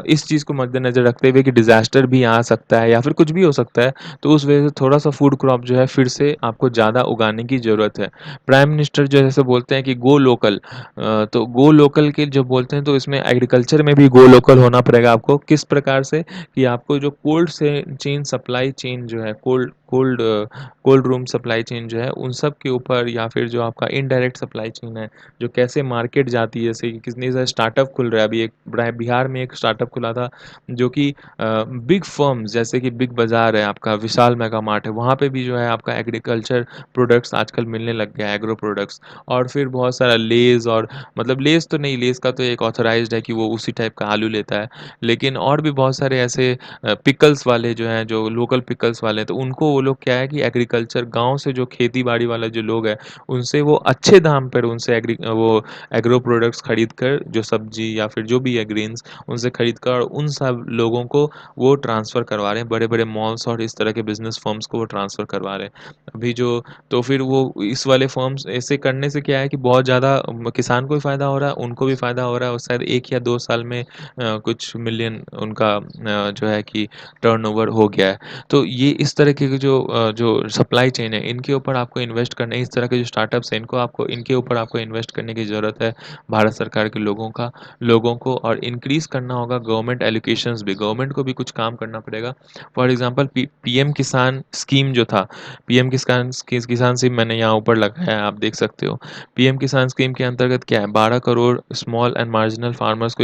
इस चीज़ को मद्देनज़र रखते हुए कि डिज़ास्टर भी आ सकता है या फिर कुछ भी हो सकता है, तो उस वजह से थोड़ा-सा फूड क्रॉप जो है फिर से आपको ज़्यादा उगाने की ज़रूरत है। प्राइम मिनिस्टर जो है जैसे बोलते हैं कि गो लोकल, तो गो लोकल के जब बोलते हैं तो इसमें एग्रीकल्चर में भी गो लोकल होना पड़ेगा आपको। किस प्रकार से कि आपको जो कोल्ड से चेन सप्लाई चेन जो है कोल्ड रूम सप्लाई चेन जो है उन सब के ऊपर या फिर जो आपका इनडायरेक्ट सप्लाई चेन है, जो कैसे मार्केट जाती है, जैसे कि कितने सारे स्टार्टअप खुल रहा है। अभी एक बिहार में एक स्टार्टअप खुला था जो कि बिग फर्म्स जैसे कि बिग बाज़ार है आपका, विशाल मेगा मार्ट है, वहाँ पे भी जो है आपका एग्रीकल्चर प्रोडक्ट्स आजकल मिलने लग गया है, एग्रो प्रोडक्ट्स। और फिर बहुत सारा लेज़ और मतलब लेज़ तो नहीं, लेज़ का तो एक ऑथराइज़्ड है कि वो उसी टाइप का आलू लेता है। लेकिन और भी बहुत सारे ऐसे पिकल्स वाले जो हैं, जो लोकल पिकल्स वाले हैं, तो उनको वो लोग क्या है कि एग्रीकल्चर गाँव से जो खेती-बाड़ी वाला जो लोग हैं, उनसे वो अच्छे दाम पर उनसे वो एग्रो प्रोडक्ट्स खरीद कर जो सब्ज़ी या फिर जो भी है ग्रेन्स, उनसे खरीद कर उन सब लोगों को वो ट्रांसफ़र करवा रहे हैं। बड़े-बड़े मॉल्स और इस तरह के बिज़नेस फ़र्म्स को वो ट्रांसफ़र करवा रहे हैं। अभी जो तो फिर वो इस वाले फर्म्स ऐसे करने से क्या है कि बहुत ज़्यादा किसान को भी फ़ायदा हो रहा है, उनको भी फ़ायदा हो रहा है और शायद 1 या 2 साल में कुछ मिलियन उनका जो है कि टर्नओवर हो गया है। तो ये इस तरीके के जो सप्लाई चेन है, इनके ऊपर आपको इन्वेस्ट करना है। इस तरह के जो स्टार्टअप्स हैं, इनके ऊपर आपको इन्वेस्ट करने की ज़रूरत है, भारत सरकार के लोगों को और इंक्रीज़ करना होगा गवर्नमेंट एलोकेशंस भी। गवर्नमेंट को भी कुछ काम करना पड़ेगा। फॉर एग्ज़ाम्पल पीएम किसान स्कीम जो था, पीएम किसान सिम मैंने यहाँ ऊपर लगाया है, आप देख सकते हो। पीएम किसान स्कीम के अंतर्गत क्या है, 12 crore small and marginal farmers को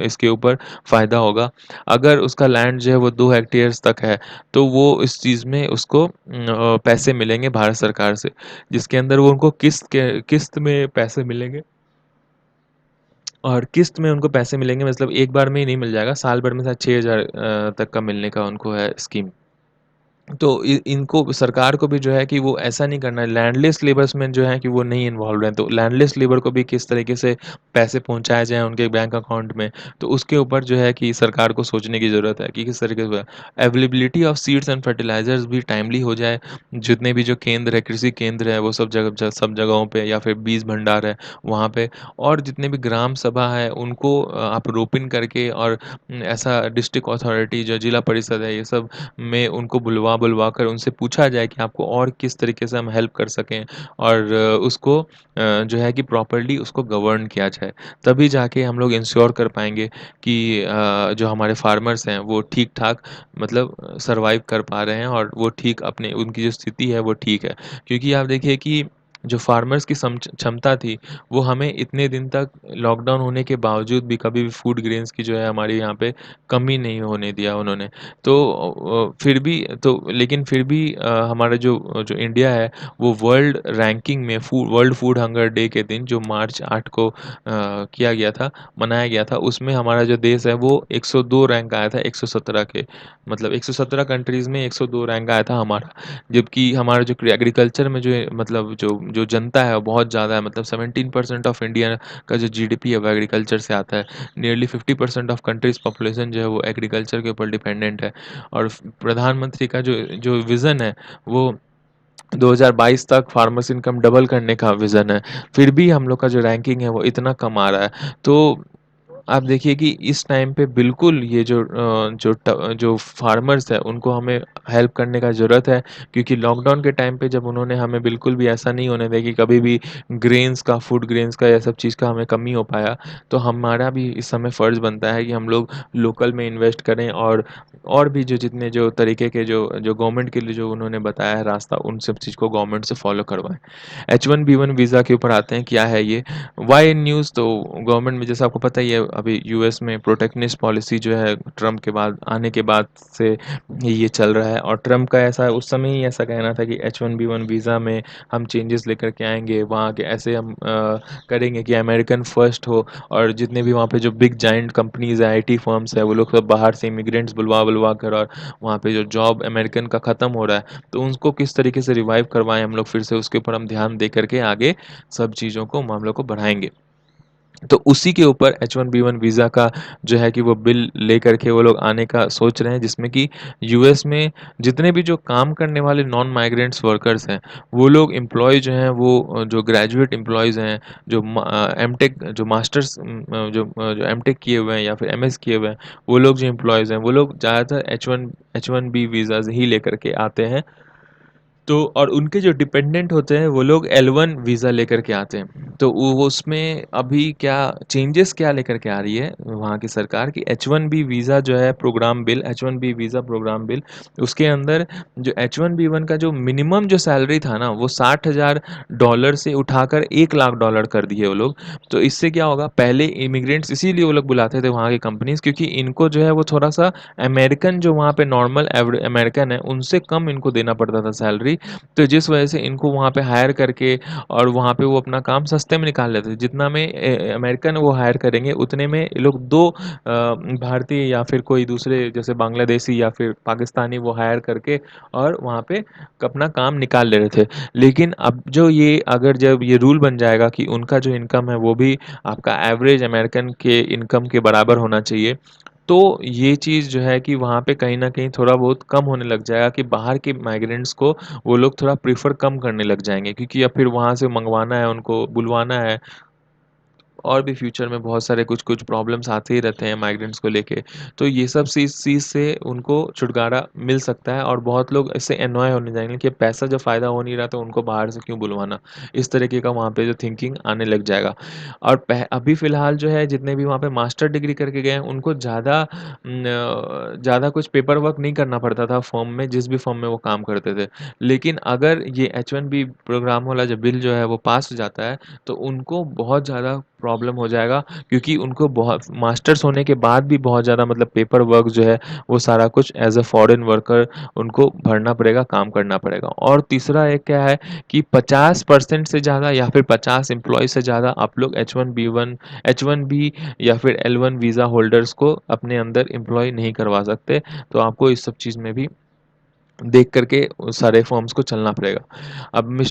इसके ऊपर फ़ायदा होगा। अगर उसका लैंड जो है वो 2 हेक्टेयर्स तक है, तो वो इस चीज़ में उसको पैसे मिलेंगे भारत सरकार से, जिसके अंदर वो उनको किस्त में पैसे मिलेंगे और किस्त में उनको पैसे मिलेंगे मतलब एक बार में ही नहीं मिल जाएगा, साल भर में शायद 6,000 तक का मिलने का उनको है स्कीम। तो इ इनको सरकार को भी जो है कि वो ऐसा नहीं करना है, लैंडलेस लेबर्स में जो है कि वो नहीं इन्वॉल्व हैं, तो लैंडलेस लेबर को भी किस तरीके से पैसे पहुँचाए जाएँ उनके बैंक अकाउंट में, तो उसके ऊपर जो है कि सरकार को सोचने की ज़रूरत है कि किस तरीके से availability of seeds and fertilisers भी टाइमली हो जाए। जितने भी जो केंद्र है, कृषि केंद्र है, वो सब जगहों पे या फिर बीज भंडार है, वहाँ पे और जितने भी ग्राम सभा है, उनको आप रोपिन करके और ऐसा डिस्ट्रिक्ट अथॉरिटी जो जिला परिषद है, ये सब में उनको बुलवा बुलवा कर उनसे पूछा जाए कि आपको और किस तरीके से हम हेल्प कर सकें और उसको जो है कि प्रॉपर्ली उसको गवर्न किया जाए। तभी जाके हम लोग इंश्योर कर पाएँगे कि जो हमारे फार्मर्स हैं वो ठीक-ठाक मतलब सर्वाइव कर पा रहे हैं और वो ठीक अपने उनकी जो स्थिति है वो ठीक है। क्योंकि आप देखिए कि जो फार्मर्स की क्षमता थी, वो हमें इतने दिन तक लॉकडाउन होने के बावजूद भी कभी भी फूड ग्रेन्स की जो है हमारे यहाँ पे कमी नहीं होने दिया उन्होंने। तो फिर भी तो लेकिन फिर भी हमारा जो जो इंडिया है वो वर्ल्ड रैंकिंग में वर्ल्ड फूड हंगर डे के दिन जो मार्च 8 को किया गया था, मनाया गया था, उसमें हमारा जो देश है वो 102 रैंक आया था 117 के। मतलब 117 कंट्रीज़ में 102 रैंक आया था हमारा। जबकि हमारा जो एग्रीकल्चर में जो मतलब जो जो जनता है वो बहुत ज़्यादा है, मतलब 17% ऑफ इंडिया का जो जीडीपी है वो एग्रीकल्चर से आता है। नियरली 50% ऑफ कंट्रीज़ पॉपुलेशन जो है वो एग्रीकल्चर के ऊपर डिपेंडेंट है। और प्रधानमंत्री का जो जो विज़न है वो 2022 तक फार्मर्स इनकम डबल करने का विज़न है। फिर भी हम लोग का जो रैंकिंग है वो इतना कम आ रहा है। तो आप देखिए कि इस टाइम पे बिल्कुल ये जो फार्मर्स हैं उनको हमें हेल्प करने का ज़रूरत है, क्योंकि लॉकडाउन के टाइम पे जब उन्होंने हमें बिल्कुल भी ऐसा नहीं होने दिया कि कभी भी फूड ग्रेन्स का या सब चीज़ का हमें कमी हो पाया, तो हमारा भी इस समय फ़र्ज़ बनता है कि हम लोग लोकल में इन्वेस्ट करें और भी जो जितने जो तरीके के जो जो गवर्नमेंट के लिए जो उन्होंने बताया है रास्ता, उन सब चीज़ को गवर्नमेंट से फ़ॉलो करवाएँ। H1B1 वीज़ा के ऊपर आते हैं, क्या है ये? Why in news? तो गवर्नमेंट में जैसा आपको पता ही है, अभी यूएस में प्रोटेक्शनिस्ट पॉलिसी जो है ट्रम्प के बाद आने के बाद से ये चल रहा है, और ट्रम्प का ऐसा उस समय ही ऐसा कहना था कि H1B1 वीज़ा में हम चेंजेस लेकर के आएँगे, वहाँ के ऐसे हम करेंगे कि अमेरिकन फर्स्ट हो, और जितने भी वहाँ पे जो बिग जायंट कंपनीज़ हैं, आईटी फर्म्स हैं, वो लोग सब बाहर से इमिग्रेंट्स बुलवा कर, और वहाँ पे जो जॉब अमेरिकन का ख़त्म हो रहा है, तो उनको किस तरीके से रिवाइव करवाएँ हम लोग फिर से, उसके ऊपर हम ध्यान दे करके आगे सब चीज़ों को मामलों को बढ़ाएँगे। तो उसी के ऊपर H1B1 वीज़ा का जो है कि वो बिल लेकर के वो लोग आने का सोच रहे हैं, जिसमें कि यूएस में जितने भी जो काम करने वाले नॉन माइग्रेंट्स वर्कर्स हैं, वो लोग एम्प्लॉय जो हैं वो जो ग्रेजुएट एम्प्लॉइज़ हैं, एमटेक जो जो एमटेक किए हुए हैं या फिर एमएस किए हुए हैं, वो लोग जो एम्प्लॉइज़ हैं, वो लोग ज़्यादातर H1B वीज़ाज़ ही लेकर के आते हैं। तो और उनके जो डिपेंडेंट होते हैं वो लोग L1 वीज़ा लेकर के आते हैं। तो वो उसमें अभी क्या चेंजेस क्या लेकर के आ रही है वहाँ की सरकार, कि H1B वीज़ा जो है programme bill, H1B visa programme bill, उसके अंदर जो H1B1 का जो मिनिमम जो सैलरी था ना, वो $60,000 से उठाकर $1,00,000 कर दिए वो लोग। तो इससे क्या होगा, पहले इमिग्रेंट्स इसीलिए वो लोग बुलाते थे वहाँ के कंपनीज़, क्योंकि इनको जो है वो थोड़ा-सा अमेरिकन जो वहाँ पे नॉर्मल अमेरिकन है, उनसे कम इनको देना पड़ता था सैलरी। तो जिस वजह से इनको वहाँ पे हायर करके और वहाँ पे वो अपना काम सस्ते में निकाल लेते थे। जितना में अमेरिकन वो हायर करेंगे, उतने में ये लोग 2 भारतीय या फिर कोई दूसरे जैसे बांग्लादेशी या फिर पाकिस्तानी वो हायर करके और वहाँ पे अपना काम निकाल ले रहे थे। लेकिन अब जो ये अगर जब ये रूल बन जाएगा कि उनका जो इनकम है वो भी आपका एवरेज अमेरिकन के इनकम के बराबर होना चाहिए, तो ये चीज़ जो है कि वहाँ पे कहीं न कहीं थोड़ा बहुत कम होने लग जाएगा, कि बाहर के माइग्रेंट्स को वो लोग थोड़ा प्रेफ़र कम करने लग जाएँगे, क्योंकि अब फिर वहाँ से मँगवाना है, उनको बुलवाना है, और भी फ्यूचर में बहुत सारे कुछ-कुछ प्रॉब्लम्स आते ही रहते हैं माइग्रेंट्स को लेके। तो ये सब चीज़ से उनको छुटकारा मिल सकता है, और बहुत लोग इससे एनॉय होने जाएँगे कि पैसा जब फ़ायदा हो नहीं रहा तो उनको बाहर से क्यों बुलवाना? इस तरीके का वहाँ पे जो थिंकिंग आने लग जाएगा। और अभी फ़िलहाल जो है जितने भी वहाँ पे मास्टर डिग्री करके गए हैं, उनको ज़्यादा कुछ पेपर वर्क नहीं करना पड़ता था फ़र्म में, जिस भी फ़र्म में वो काम करते थे। लेकिन अगर ये H1B प्रोग्राम वाला जो बिल जो है वो पास हो जाता है, तो उनको बहुत ज़्यादा प्रॉब्लम हो जाएगा, क्योंकि उनको बहुत मास्टर्स होने के बाद भी बहुत ज़्यादा मतलब पेपर वर्क जो है वो सारा कुछ एज़ अ फॉरेन वर्कर उनको भरना पड़ेगा, काम करना पड़ेगा। और तीसरा एक क्या है कि 50% से ज़्यादा या फिर 50 एम्प्लॉयी से ज़्यादा आप लोग H1B या फिर L1 वीज़ा होल्डर्स को अपने अंदर एम्प्लॉय नहीं करवा सकते। तो आपको इस सब चीज़ में भी देख कर के उस सारे फॉर्म्स को चलना पड़ेगा। अब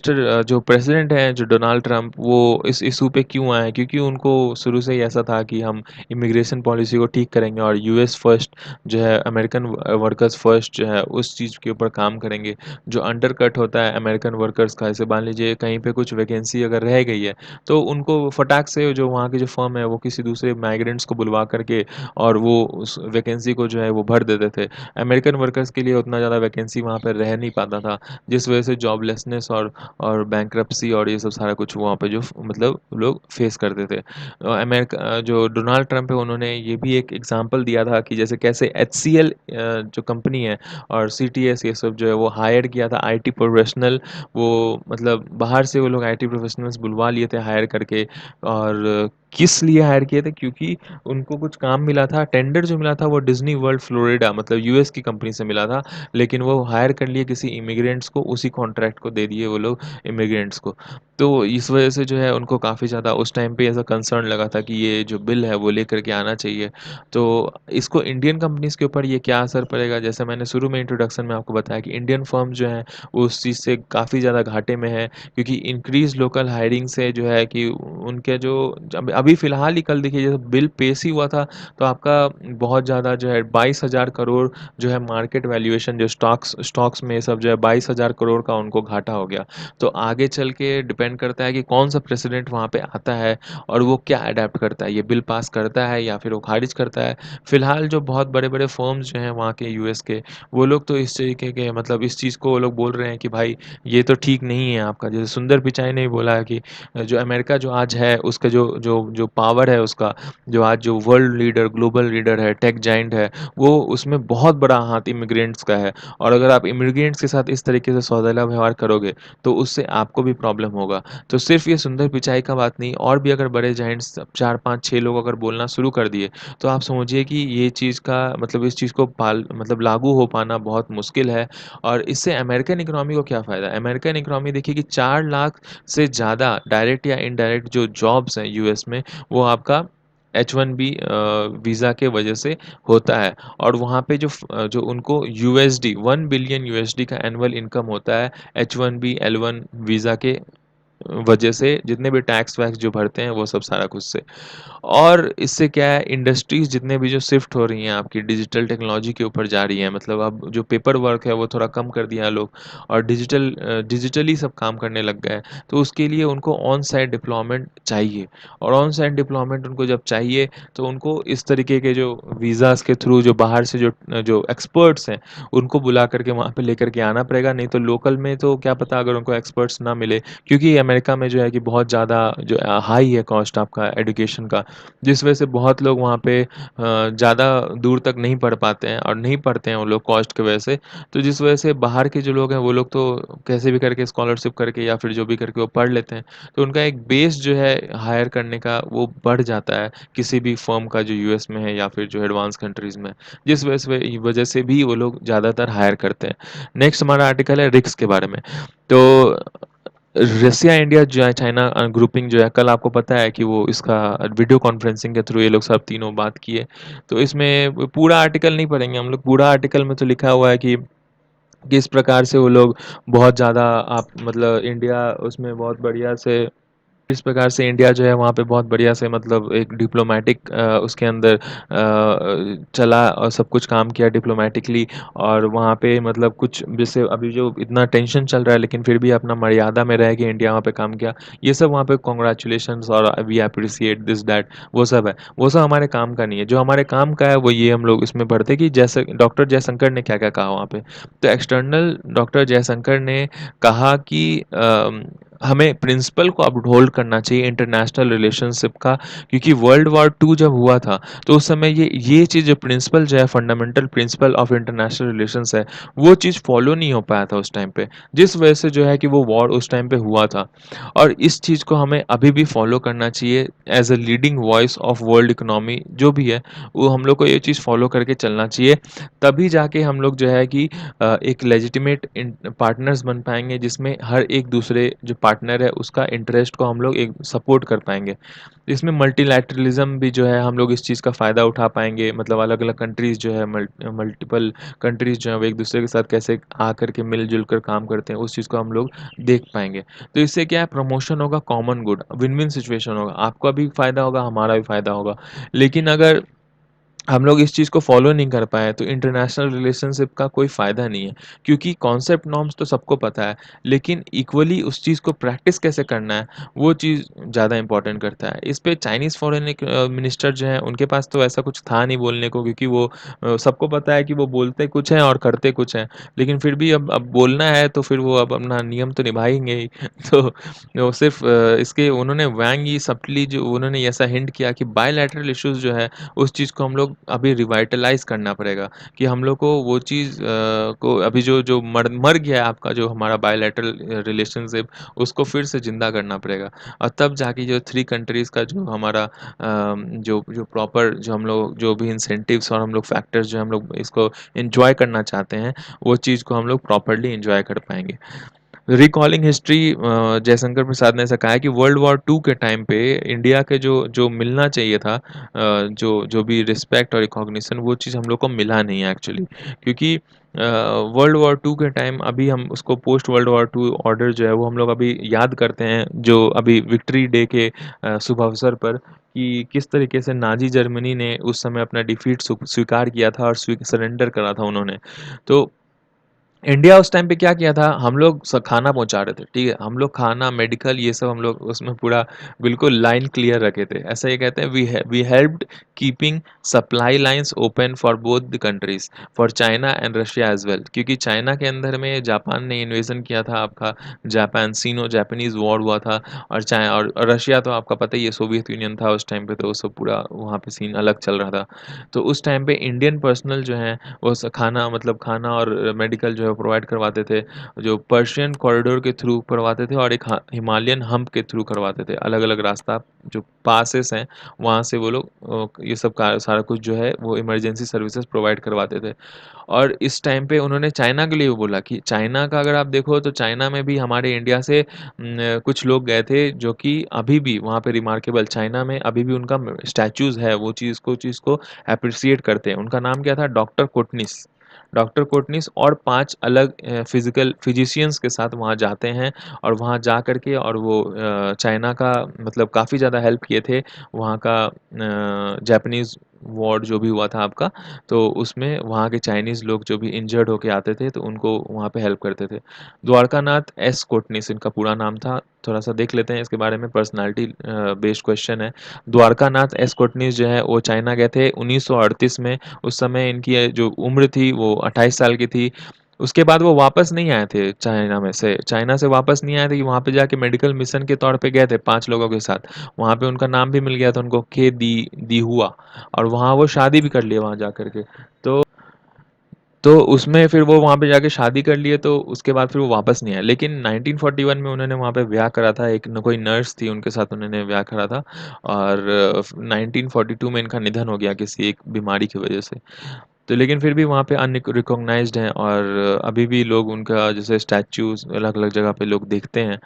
जो प्रेसिडेंट हैं, जो डोनाल्ड ट्रंप, वो इस इश्यू पे क्यों आए? क्योंकि उनको शुरू से ही ऐसा था कि हम इमिग्रेशन पॉलिसी को ठीक करेंगे और यूएस फर्स्ट जो है, अमेरिकन वर्कर्स फर्स्ट जो है, उस चीज़ के ऊपर काम करेंगे। जो अंडरकट होता है अमेरिकन वर्कर्स का, जैसे मान लीजिए कहीं पे कुछ वैकेंसी अगर रह गई है, तो उनको फटाक से जो वहाँ की जो फर्म है, वो किसी दूसरे माइग्रेंट्स को बुलवा करके और वो उस वैकेंसी को जो है वो भर देते थे। अमेरिकन वर्कर्स के लिए उतना ज़्यादा वैकेंसी व्यक्ति वहाँ पे रह नहीं पाता था, जिस वजह से जॉबलेसनेस और बैंकरप्सी और ये सब सारा कुछ वहाँ पे जो मतलब लोग फेस करते थे। जो डोनाल्ड ट्रंप है उन्होंने ये भी एक एग्जांपल दिया था कि जैसे कैसे एचसीएल जो कंपनी है और सीटीएस ये सब जो है वो हायर किया था आईटी प्रोफेशनल, वो मतलब बाहर से वो लोग आईटी प्रोफेशनल्स बुलवा लिए थे हायर करके। और किस लिए हायर किए थे, क्योंकि उनको कुछ काम मिला था, टेंडर जो मिला था वो डिज्नी वर्ल्ड फ्लोरिडा मतलब यूएस की कंपनी से मिला था, लेकिन वो हायर कर लिए किसी इमिग्रेंट्स को, उसी कॉन्ट्रैक्ट को दे दिए वो लोग इमिग्रेंट्स को। तो इस वजह से जो है उनको काफ़ी ज़्यादा उस टाइम पे ऐसा कंसर्न लगा था कि ये जो बिल है वो लेकर के आना चाहिए। तो इसको इंडियन कंपनीज़ के ऊपर ये क्या असर पड़ेगा, जैसे मैंने शुरू में इंट्रोडक्शन में आपको बताया कि इंडियन फर्म जो हैं वो उस चीज़ से काफ़ी ज़्यादा घाटे में है, क्योंकि इंक्रीज़ लोकल हायरिंग से जो है कि उनके जो जब अभी फ़िलहाल ही कल देखिए जैसे बिल पेश ही हुआ था, तो आपका बहुत ज़्यादा जो है 22,000 करोड़ जो है मार्केट वैल्यूएशन जो स्टॉक्स स्टॉक्स में सब जो है 22,000 करोड़ का उनको घाटा हो गया। तो आगे चल के डिपेंड करता है कि कौन-सा प्रेसिडेंट वहाँ पे आता है और वो क्या अडॉप्ट करता है, ये बिल पास करता है या फिर वो खारिज करता है। फ़िलहाल जो बहुत बड़े-बड़े फ़र्म्स जो हैं वहाँ के यूएस के, वो लोग तो इस तरीके के मतलब इस चीज़ को वो लोग बोल रहे हैं कि भाई ये तो ठीक नहीं है आपका। जैसे सुंदर पिचाई ने भी बोला है कि जो अमेरिका जो आज है उसका जो पावर है उसका, जो आज जो वर्ल्ड लीडर, ग्लोबल लीडर है, टेक जायंट है, वो उसमें बहुत बड़ा हाथ इमिग्रेंट्स का है। और अगर आप इमिग्रेंट्स के साथ इस तरीके से सौदेला व्यवहार करोगे, तो उससे आपको भी प्रॉब्लम होगा। तो सिर्फ़ ये सुंदर पिचाई का बात नहीं, और भी अगर बड़े जायंट्स 4, 5, 6 लोग अगर बोलना शुरू कर दिए, तो आप समझिए कि ये चीज़ का मतलब इस चीज़ को पाल मतलब लागू हो पाना बहुत मुश्किल है। और इससे अमेरिकन इकोनॉमी को क्या फ़ायदा? अमेरिकन इकोनॉमी देखिए कि 4 लाख से ज़्यादा डायरेक्ट या इनडायरेक्ट जो जॉब्स हैं यूएस में, वो आपका H-1B वीज़ा के वजह से होता है। और वहाँ पे जो उनको यूएसडी 1 बिलियन यूएसडी का एनुअल इनकम होता है H-1B L-1 वीज़ा के वजह से, जितने भी टैक्स वैक्स जो भरते हैं वो सब सारा कुछ से। और इससे क्या है, इंडस्ट्रीज़ जितने भी जो शिफ्ट हो रही हैं आपकी डिजिटल टेक्नोलॉजी के ऊपर जा रही हैं, मतलब अब जो पेपर वर्क है वो थोड़ा कम कर दिया है लोग और डिजिटली सब काम करने लग गए हैं। तो उसके लिए उनको ऑन साइट डिप्लॉयमेंट चाहिए, और ऑन साइट डिप्लॉयमेंट उनको जब चाहिए, तो उनको इस तरीके के जो वीज़ाज़ के थ्रू जो बाहर से जो एक्सपर्ट्स हैं उनको बुला करके वहाँ पे लेकर के आना पड़ेगा। नहीं तो लोकल में तो क्या पता अगर उनको एक्सपर्ट्स ना मिले, क्योंकि अमेरिका में जो है कि बहुत ज़्यादा जो हाई है कॉस्ट आपका एजुकेशन का, जिस वजह से बहुत लोग वहाँ पे ज़्यादा दूर तक नहीं पढ़ पाते हैं और नहीं पढ़ते हैं वो लोग कॉस्ट की वजह से। तो जिस वजह से बाहर के जो लोग हैं वो लोग तो कैसे भी करके स्कॉलरशिप करके या फिर जो भी करके वो पढ़ लेते हैं। तो उनका एक बेस जो है हायर करने का वो बढ़ जाता है किसी भी फर्म का जो यूएस में है या फिर जो एडवांस कंट्रीज़ में। जिस वजह से भी वो लोग ज़्यादातर हायर करते हैं। नेक्स्ट हमारा आर्टिकल है रिस्क के बारे में। तो रसिया, इंडिया जो है, चाइना ग्रुपिंग जो है, कल आपको पता है कि वो इसका वीडियो कॉन्फ्रेंसिंग के थ्रू ये लोग सब तीनों बात किए। तो इसमें पूरा आर्टिकल नहीं पढ़ेंगे हम लोग, पूरा आर्टिकल में तो लिखा हुआ है कि किस प्रकार से वो लोग बहुत ज़्यादा आप मतलब इंडिया उसमें बहुत बढ़िया से इस प्रकार से इंडिया जो है वहाँ पे बहुत बढ़िया से मतलब एक डिप्लोमेटिक उसके अंदर चला और सब कुछ काम किया डिप्लोमेटिकली। और वहाँ पे मतलब कुछ जैसे अभी जो इतना टेंशन चल रहा है लेकिन फिर भी अपना मर्यादा में रह के इंडिया वहाँ पे काम किया। ये सब वहाँ पे कांग्रेचुलेशंस और वी अप्रिशिएट दिस दैट वो सब है। वो सब हमारे काम का नहीं है। जो हमारे काम का है वो ये हम लोग इसमें पढ़ते हैं कि जैसे डॉक्टर जयशंकर ने क्या-क्या कहा वहाँ पे। तो एक्सटर्नल डॉक्टर जयशंकर ने कहा कि हमें प्रिंसिपल को अपहोल्ड करना चाहिए इंटरनेशनल रिलेशनशिप का, क्योंकि वर्ल्ड वॉर टू जब हुआ था तो उस समय ये चीज़ जो प्रिंसिपल जो है fundamental principle of international relations है, वो चीज़ फॉलो नहीं हो पाया था उस टाइम पे, जिस वजह से जो है कि वो वॉर उस टाइम पे हुआ था। और इस चीज़ को हमें अभी भी फॉलो करना चाहिए as a leading voice of world economy जो भी है, वो हम लोग को ये चीज़ फॉलो करके चलना चाहिए। तभी जाके हम लोग जो है कि एक लेजिटिमेट पार्टनर्स बन पाएंगे, जिसमें हर एक दूसरे जो पार्टनर है उसका इंटरेस्ट को हम लोग एक सपोर्ट कर पाएंगे। इसमें मल्टीलैटरलिज्म भी जो है हम लोग इस चीज़ का फ़ायदा उठा पाएंगे, मतलब अलग अलग कंट्रीज़ जो है मल्टीपल कंट्रीज़ जो है वो एक दूसरे के साथ कैसे आकर के मिलजुल कर काम करते हैं उस चीज़ को हम लोग देख पाएंगे। तो इससे क्या है, प्रमोशन होगा, common good, win win situation होगा, आपका भी फ़ायदा होगा, हमारा भी फ़ायदा होगा। लेकिन अगर हम लोग इस चीज़ को फ़ॉलो नहीं कर पाए, तो इंटरनेशनल रिलेशनशिप का कोई फ़ायदा नहीं है। क्योंकि कॉन्सेप्ट नॉर्म्स तो सबको पता है, लेकिन इक्वली उस चीज़ को प्रैक्टिस कैसे करना है, वो चीज़ ज़्यादा इम्पोर्टेंट करता है। इस पे चाइनीज़ फ़ॉरेन मिनिस्टर जो हैं, उनके पास तो ऐसा कुछ था नहीं बोलने को, क्योंकि वो सबको पता है कि वो बोलते कुछ हैं और करते कुछ हैं। लेकिन फिर भी अब बोलना है, तो फिर वो अब अपना नियम तो निभाएँगे ही। तो वो सिर्फ़ इसके उन्होंने वांग यी सब्टली जो उन्होंने ऐसा हिंट किया कि बायलैटरल इश्यूज़ जो है, उस चीज़ को हम लोग अभी रिवाइटलाइज़ करना पड़ेगा, कि हम लोग को वो चीज़ को अभी जो जो मर गया है आपका जो हमारा बायलैटरल रिलेशनशिप, उसको फिर से ज़िंदा करना पड़ेगा। और तब जाके जो 3 कंट्रीज़ का जो हमारा जो जो प्रॉपर जो हम लोग जो भी इंसेंटिव्स और हम लोग फैक्टर्स जो हम लोग इसको एन्जॉय करना चाहते हैं, वो चीज़ को हम लोग प्रॉपर्ली एन्जॉय कर पाएँगे। रिकॉलिंग हिस्ट्री जयशंकर प्रसाद ने ऐसा कहा है कि वर्ल्ड वॉर 2 के टाइम पे इंडिया के जो जो मिलना चाहिए था, जो जो भी रिस्पेक्ट और रिकॉग्निशन, वो चीज़ हम लोग को मिला नहीं है एक्चुअली। क्योंकि वर्ल्ड वॉर 2 के टाइम अभी हम उसको पोस्ट वर्ल्ड वॉर 2 ऑर्डर जो है वो हम लोग अभी याद करते हैं, जो अभी विक्ट्री डे के शुभ अवसर पर, कि किस तरीके से नाज़ी जर्मनी ने उस समय अपना डिफीट स्वीकार किया था और सरेंडर करा था उन्होंने। तो इंडिया उस टाइम पे क्या किया था, हम लोग खाना पहुंचा रहे थे, ठीक है, हम लोग खाना मेडिकल ये सब हम लोग उसमें पूरा बिल्कुल लाइन क्लियर रखे थे। ऐसा ये कहते हैं, we helped keeping supply lines open for both the countries, for China and Russia as well. क्योंकि चाइना के अंदर में जापान ने इन्वेजन किया था आपका, जापान सीनो जापानीज वॉर हुआ था। और चाइना और रशिया तो आपका पता ही है, सोवियत यूनियन था उस टाइम पे, तो वो सब पूरा वहाँ पे सीन अलग चल रहा था। तो उस टाइम पे इंडियन पर्सनल जो है वो खाना मतलब खाना और मेडिकल जो है प्रोवाइड करवाते थे, जो पर्शियन कॉरिडोर के थ्रू करवाते थे, और एक हिमालयन हम्प के थ्रू करवाते थे, अलग अलग रास्ता जो पासेस हैं वहाँ से वो लोग ये सब सारा कुछ जो है वो इमरजेंसी सर्विसेज प्रोवाइड करवाते थे। और इस टाइम पे उन्होंने चाइना के लिए भी बोला कि चाइना का अगर आप देखो तो चाइना में भी हमारे इंडिया से कुछ लोग गए थे, जो कि अभी भी वहाँ पे रिमार्केबल, चाइना में अभी भी उनका स्टैचूज है, वो चीज़ को अप्रिसिएट करते हैं। उनका नाम क्या था? डॉक्टर कोटनिस। डॉक्टर कोटनिस और 5 अलग फिजिकल फिजिशियंस के साथ वहाँ जाते हैं, और वहाँ जा कर के और वो चाइना का मतलब काफ़ी ज़्यादा हेल्प किए थे। वहाँ का जापानीज़ वॉर जो भी हुआ था आपका, तो उसमें वहाँ के चाइनीज़ लोग जो भी इंजर्ड होके आते थे, तो उनको वहाँ पे हेल्प करते थे। द्वारकानाथ एस कोटनिस इनका पूरा नाम था। थोड़ा-सा देख लेते हैं इसके बारे में, पर्सनैलिटी बेस्ड क्वेश्चन है। द्वारकानाथ एस कोटनिस जो है वो चाइना गए थे 1938 में। उस समय इनकी जो उम्र थी वो 28 साल की थी। उसके बाद वो वापस नहीं आए थे चाइना से वापस नहीं आए थे, कि वहाँ पे जाके मेडिकल मिशन के तौर पे गए थे 5 लोगों के साथ। वहाँ पे उनका नाम भी मिल गया था उनको, खे दी हुआ, और वहाँ वो शादी भी कर लिए वहाँ जा कर के। तो तो उसमें फिर वो वहाँ पे जाके शादी कर लिए, तो उसके बाद फिर वो वापस नहीं आए। लेकिन 1941 में उन्होंने वहाँ पे ब्याह करा था, एक न कोई नर्स थी उनके साथ उन्होंने ब्याह करा था, और 1942 में इनका निधन हो गया किसी एक बीमारी की वजह से। तो लेकिन फिर भी वहाँ पे अनरिकॉग्नाइज्ड हैं, और अभी भी लोग उनका जैसे स्टैच्यूज़ अलग-अलग जगह पे लोग देखते हैं।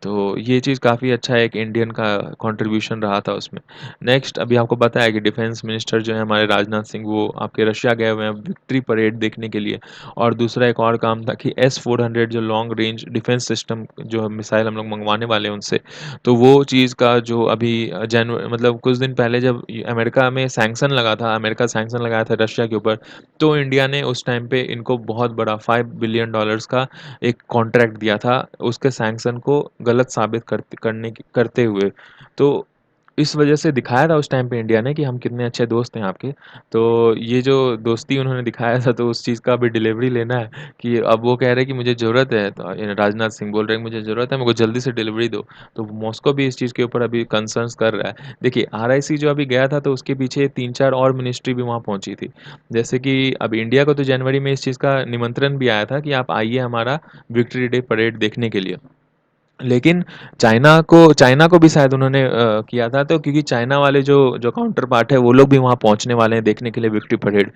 तो ये चीज़ काफ़ी अच्छा है, एक इंडियन का कंट्रीब्यूशन रहा था उसमें। नेक्स्ट अभी आपको पता है कि डिफेंस मिनिस्टर जो है हमारे राजनाथ सिंह, वो आपके रशिया गए हुए हैं विक्ट्री परेड देखने के लिए। और दूसरा एक और काम था कि एस-400 जो लॉन्ग रेंज डिफेंस सिस्टम जो मिसाइल हम लोग मँगवाने वाले हैं उनसे, तो वो चीज़ का जो अभी मतलब कुछ दिन पहले जब अमेरिका में सैंक्शन लगा था, अमेरिका सैंक्शन लगाया था रशिया के ऊपर, तो इंडिया ने उस टाइम पे इनको बहुत बड़ा $5 बिलियन का एक कॉन्ट्रैक्ट दिया था, उसके सैंक्शन को गलत साबित करते हुए। तो इस वजह से दिखाया था उस टाइम पे इंडिया ने कि हम कितने अच्छे दोस्त हैं आपके। तो ये जो दोस्ती उन्होंने दिखाया था, तो उस चीज़ का अभी डिलीवरी लेना है, कि अब वो कह रहे हैं कि मुझे ज़रूरत है, तो राजनाथ सिंह बोल रहे हैं मुझे ज़रूरत है, मेरे को जल्दी से डिलीवरी दो। तो मॉस्को भी इस चीज़ के ऊपर अभी कंसर्न्स कर रहा है। देखिए आरआईसी जो अभी गया था, तो उसके पीछे 3-4 और मिनिस्ट्री भी वहाँ पहुँची थी। जैसे कि अब इंडिया को तो जनवरी में इस चीज़ का निमंत्रण भी आया था कि आप आइए हमारा विक्ट्री डे परेड देखने के लिए। लेकिन चाइना को भी शायद उन्होंने किया था, तो क्योंकि चाइना वाले जो जो काउंटर पार्ट है वो लोग भी वहाँ पहुँचने वाले हैं देखने के लिए विक्ट्री परेड।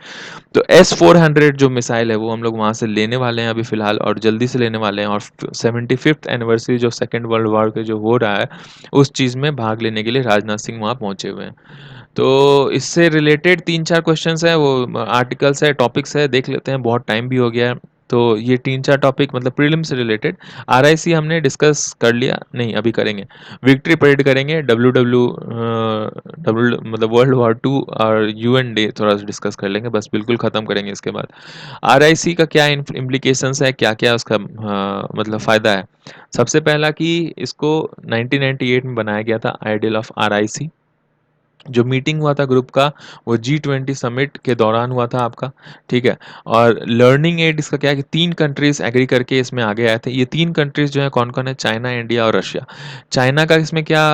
तो एस-400 जो मिसाइल है वो हम लोग वहाँ से लेने वाले हैं अभी फ़िलहाल, और जल्दी से लेने वाले हैं, और 75th एनिवर्सरी जो सेकंड वर्ल्ड वॉर के जो हो रहा है, उस चीज़ में भाग लेने के लिए राजनाथ सिंह वहाँ पहुँचे हुए हैं। तो इससे रिलेटेड 3-4 क्वेश्चंस हैं, वो आर्टिकल्स है, टॉपिक्स है, देख लेते हैं, बहुत टाइम भी हो गया है। तो ये 3-4 टॉपिक मतलब प्रीलिम से रिलेटेड। आरआईसी हमने डिस्कस कर लिया, नहीं अभी करेंगे। विक्ट्री परेड करेंगे, डब्ल्यू मतलब वर्ल्ड वॉर 2 और यूएन डे थोड़ा सा डिस्कस कर लेंगे, बस बिल्कुल खत्म करेंगे इसके बाद। आरआईसी का क्या इम्प्लीकेशंस है, क्या-क्या उसका मतलब फ़ायदा है। सबसे पहला कि इसको 1998 में बनाया गया था आइडियल ऑफ आरआईसी। जो मीटिंग हुआ था ग्रुप का वो G20 समिट के दौरान हुआ था आपका, ठीक है। और लर्निंग एड इसका क्या है कि 3 कंट्रीज़ एग्री करके इसमें आगे आए थे। ये 3 कंट्रीज़ जो हैं कौन-कौन है? चाइना, इंडिया और रशिया। चाइना का इसमें क्या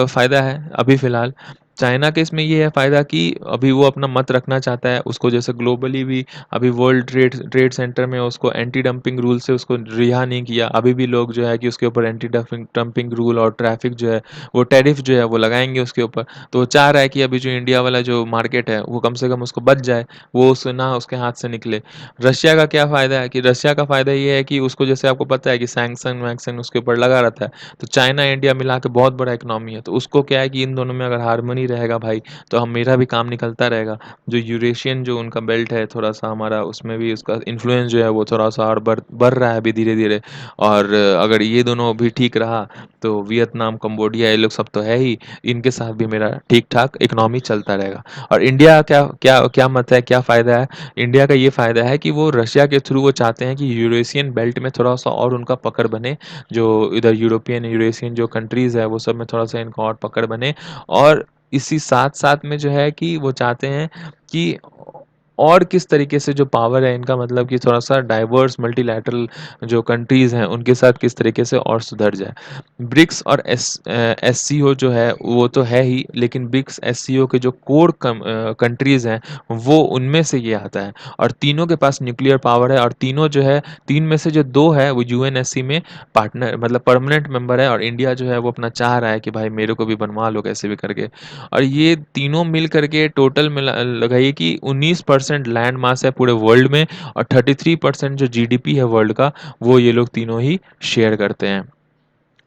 फ़ायदा है अभी फ़िलहाल? चाइना के इसमें ये है फ़ायदा कि अभी वो अपना मत रखना चाहता है, उसको जैसे ग्लोबली भी अभी वर्ल्ड ट्रेड ट्रेड सेंटर में उसको एंटी डंपिंग रूल से उसको रिहा नहीं किया। अभी भी लोग जो है कि उसके ऊपर एंटी डंपिंग डंपिंग रूल और ट्रैफिक जो है, वो टैरिफ जो है वो लगाएँगे उसके ऊपर। तो वो चाह रहा है कि अभी जो इंडिया वाला जो मार्केट है वो कम से कम उसको बच जाए, वो उस ना उसके हाथ से निकले। रशिया का क्या फ़ायदा है कि रशिया का फ़ायदा ये है कि उसको जैसे आपको पता है कि सैंक्शन-वैंक्शन उसके ऊपर लगा रहता है। तो चाइना इंडिया मिला के बहुत बड़ा इकोनॉमी है, तो उसको क्या है कि इन दोनों में अगर हार्मनी रहेगा भाई, तो हम मेरा भी काम निकलता रहेगा। जो यूरेशियन जो उनका बेल्ट है थोड़ा-सा हमारा उसमें भी उसका इन्फ्लुएंस जो है वो थोड़ा-सा और बढ़ रहा है अभी धीरे-धीरे। और अगर ये दोनों भी ठीक रहा तो वियतनाम, कंबोडिया ये लोग सब तो है ही, इनके साथ भी मेरा ठीक-ठाक इकोनॉमी चलता रहेगा। और इंडिया क्या क्या क्या मत है, क्या फ़ायदा है? इंडिया का ये फ़ायदा है कि वो रशिया के थ्रू वो चाहते हैं कि यूरेशियन बेल्ट में थोड़ा-सा और उनका पकड़ बने, जो इधर यूरोपियन, यूरेशियन जो कंट्रीज़ है, वो सब में थोड़ा-सा इनका और पकड़ बने। और इसी साथ-साथ में जो है कि वो चाहते हैं कि और किस तरीके से जो पावर है इनका मतलब कि थोड़ा-सा डाइवर्स मल्टीलैटरल जो कंट्रीज़ हैं, उनके साथ किस तरीके से और सुधर जाए। ब्रिक्स और एससीओ जो है वो तो है ही, लेकिन ब्रिक्स एससीओ के जो कोर कंट्रीज़ हैं वो उनमें से ये आता है। और तीनों के पास न्यूक्लियर पावर है और तीनों जो है 3 में से जो 2 है वो यूएनएससी में पार्टनर मतलब परमानेंट मेंबर है, और इंडिया जो है वो अपना चाह रहा है कि भाई मेरे को भी बनवा लो कैसे भी करके। और ये तीनों मिल करके टोटल मिला लगाइए कि 19% लैंड मास है पूरे वर्ल्ड में, और 33% जो जीडीपी है वर्ल्ड का वो ये लोग तीनों ही शेयर करते हैं।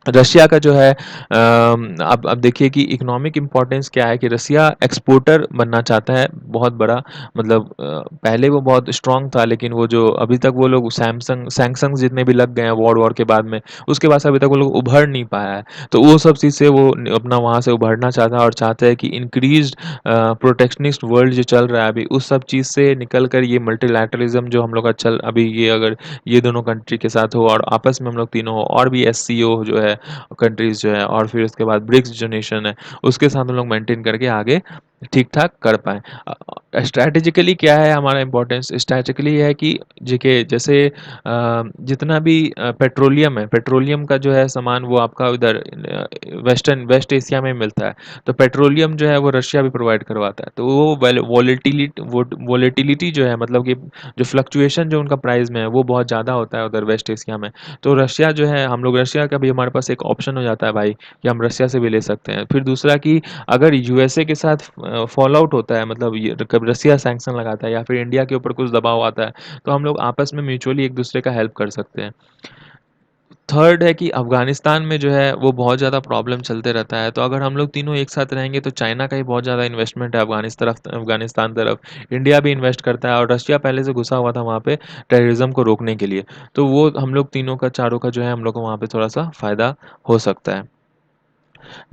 रशिया का जो है अब देखिए कि इकोनॉमिक इम्पोर्टेंस क्या है कि रसिया एक्सपोर्टर बनना चाहता है बहुत बड़ा। मतलब पहले वो बहुत स्ट्रॉन्ग था, लेकिन वो जो अभी तक वो लोग सैमसंग जितने भी लग गए हैं वॉर के बाद में, उसके बाद से अभी तक वो लोग उभर नहीं पाया है। तो वो सब चीज़ से वो अपना वहाँ से उभरना चाहता है और चाहता है कि इंक्रीज्ड प्रोटेक्शनिस्ट वर्ल्ड जो चल रहा है अभी, उस सब चीज़ से निकल कर ये मल्टीलैटरलिज्म जो हम लोग का चल अभी ये अगर ये दोनों कंट्री के साथ हो और आपस में हम लोग तीनों हो, और भी एससीओ जो है कंट्रीज़ जो है, और फिर उसके बाद ब्रिक्स जो नेशन है, उसके साथ हम लोग मेंटेन करके आगे ठीक-ठाक कर पाएँ। स्ट्रैटेजिकली क्या है हमारा इम्पोर्टेंस? स्ट्रैटेजिकली ये है कि देखिए जैसे जितना भी पेट्रोलियम है, पेट्रोलियम का जो है सामान वो आपका उधर वेस्ट एशिया में मिलता है। तो पेट्रोलियम जो है वो रशिया भी प्रोवाइड करवाता है। तो वो वोलेटिलिटी जो है मतलब कि जो फ्लक्चुएशन जो उनका प्राइस में है वो बहुत ज़्यादा होता है उधर वेस्ट एशिया में। तो रशिया जो है हम लोग रशिया का भी हमारे पास एक ऑप्शन हो जाता है भाई, कि हम रशिया से भी ले सकते हैं। फिर दूसरा कि अगर यूएसए के साथ फॉल आउट होता है, मतलब ये कब रसिया सैंक्शन लगाता है या फिर इंडिया के ऊपर कुछ दबाव आता है, तो हम लोग आपस में म्यूचुअली एक दूसरे का हेल्प कर सकते हैं। थर्ड है कि अफ़गानिस्तान में जो है वो बहुत ज़्यादा प्रॉब्लम चलते रहता है, तो अगर हम लोग तीनों एक साथ रहेंगे तो चाइना का ही बहुत ज़्यादा इन्वेस्टमेंट है अफ़गानिस्तान तरफ, इंडिया भी इन्वेस्ट करता है और रशिया पहले से घुसा हुआ था वहाँ पे टेररिज़्म को रोकने के लिए। तो वो हम लोग तीनों का चारों का जो है हम लोग को वहाँ पे थोड़ा-सा फ़ायदा हो सकता है।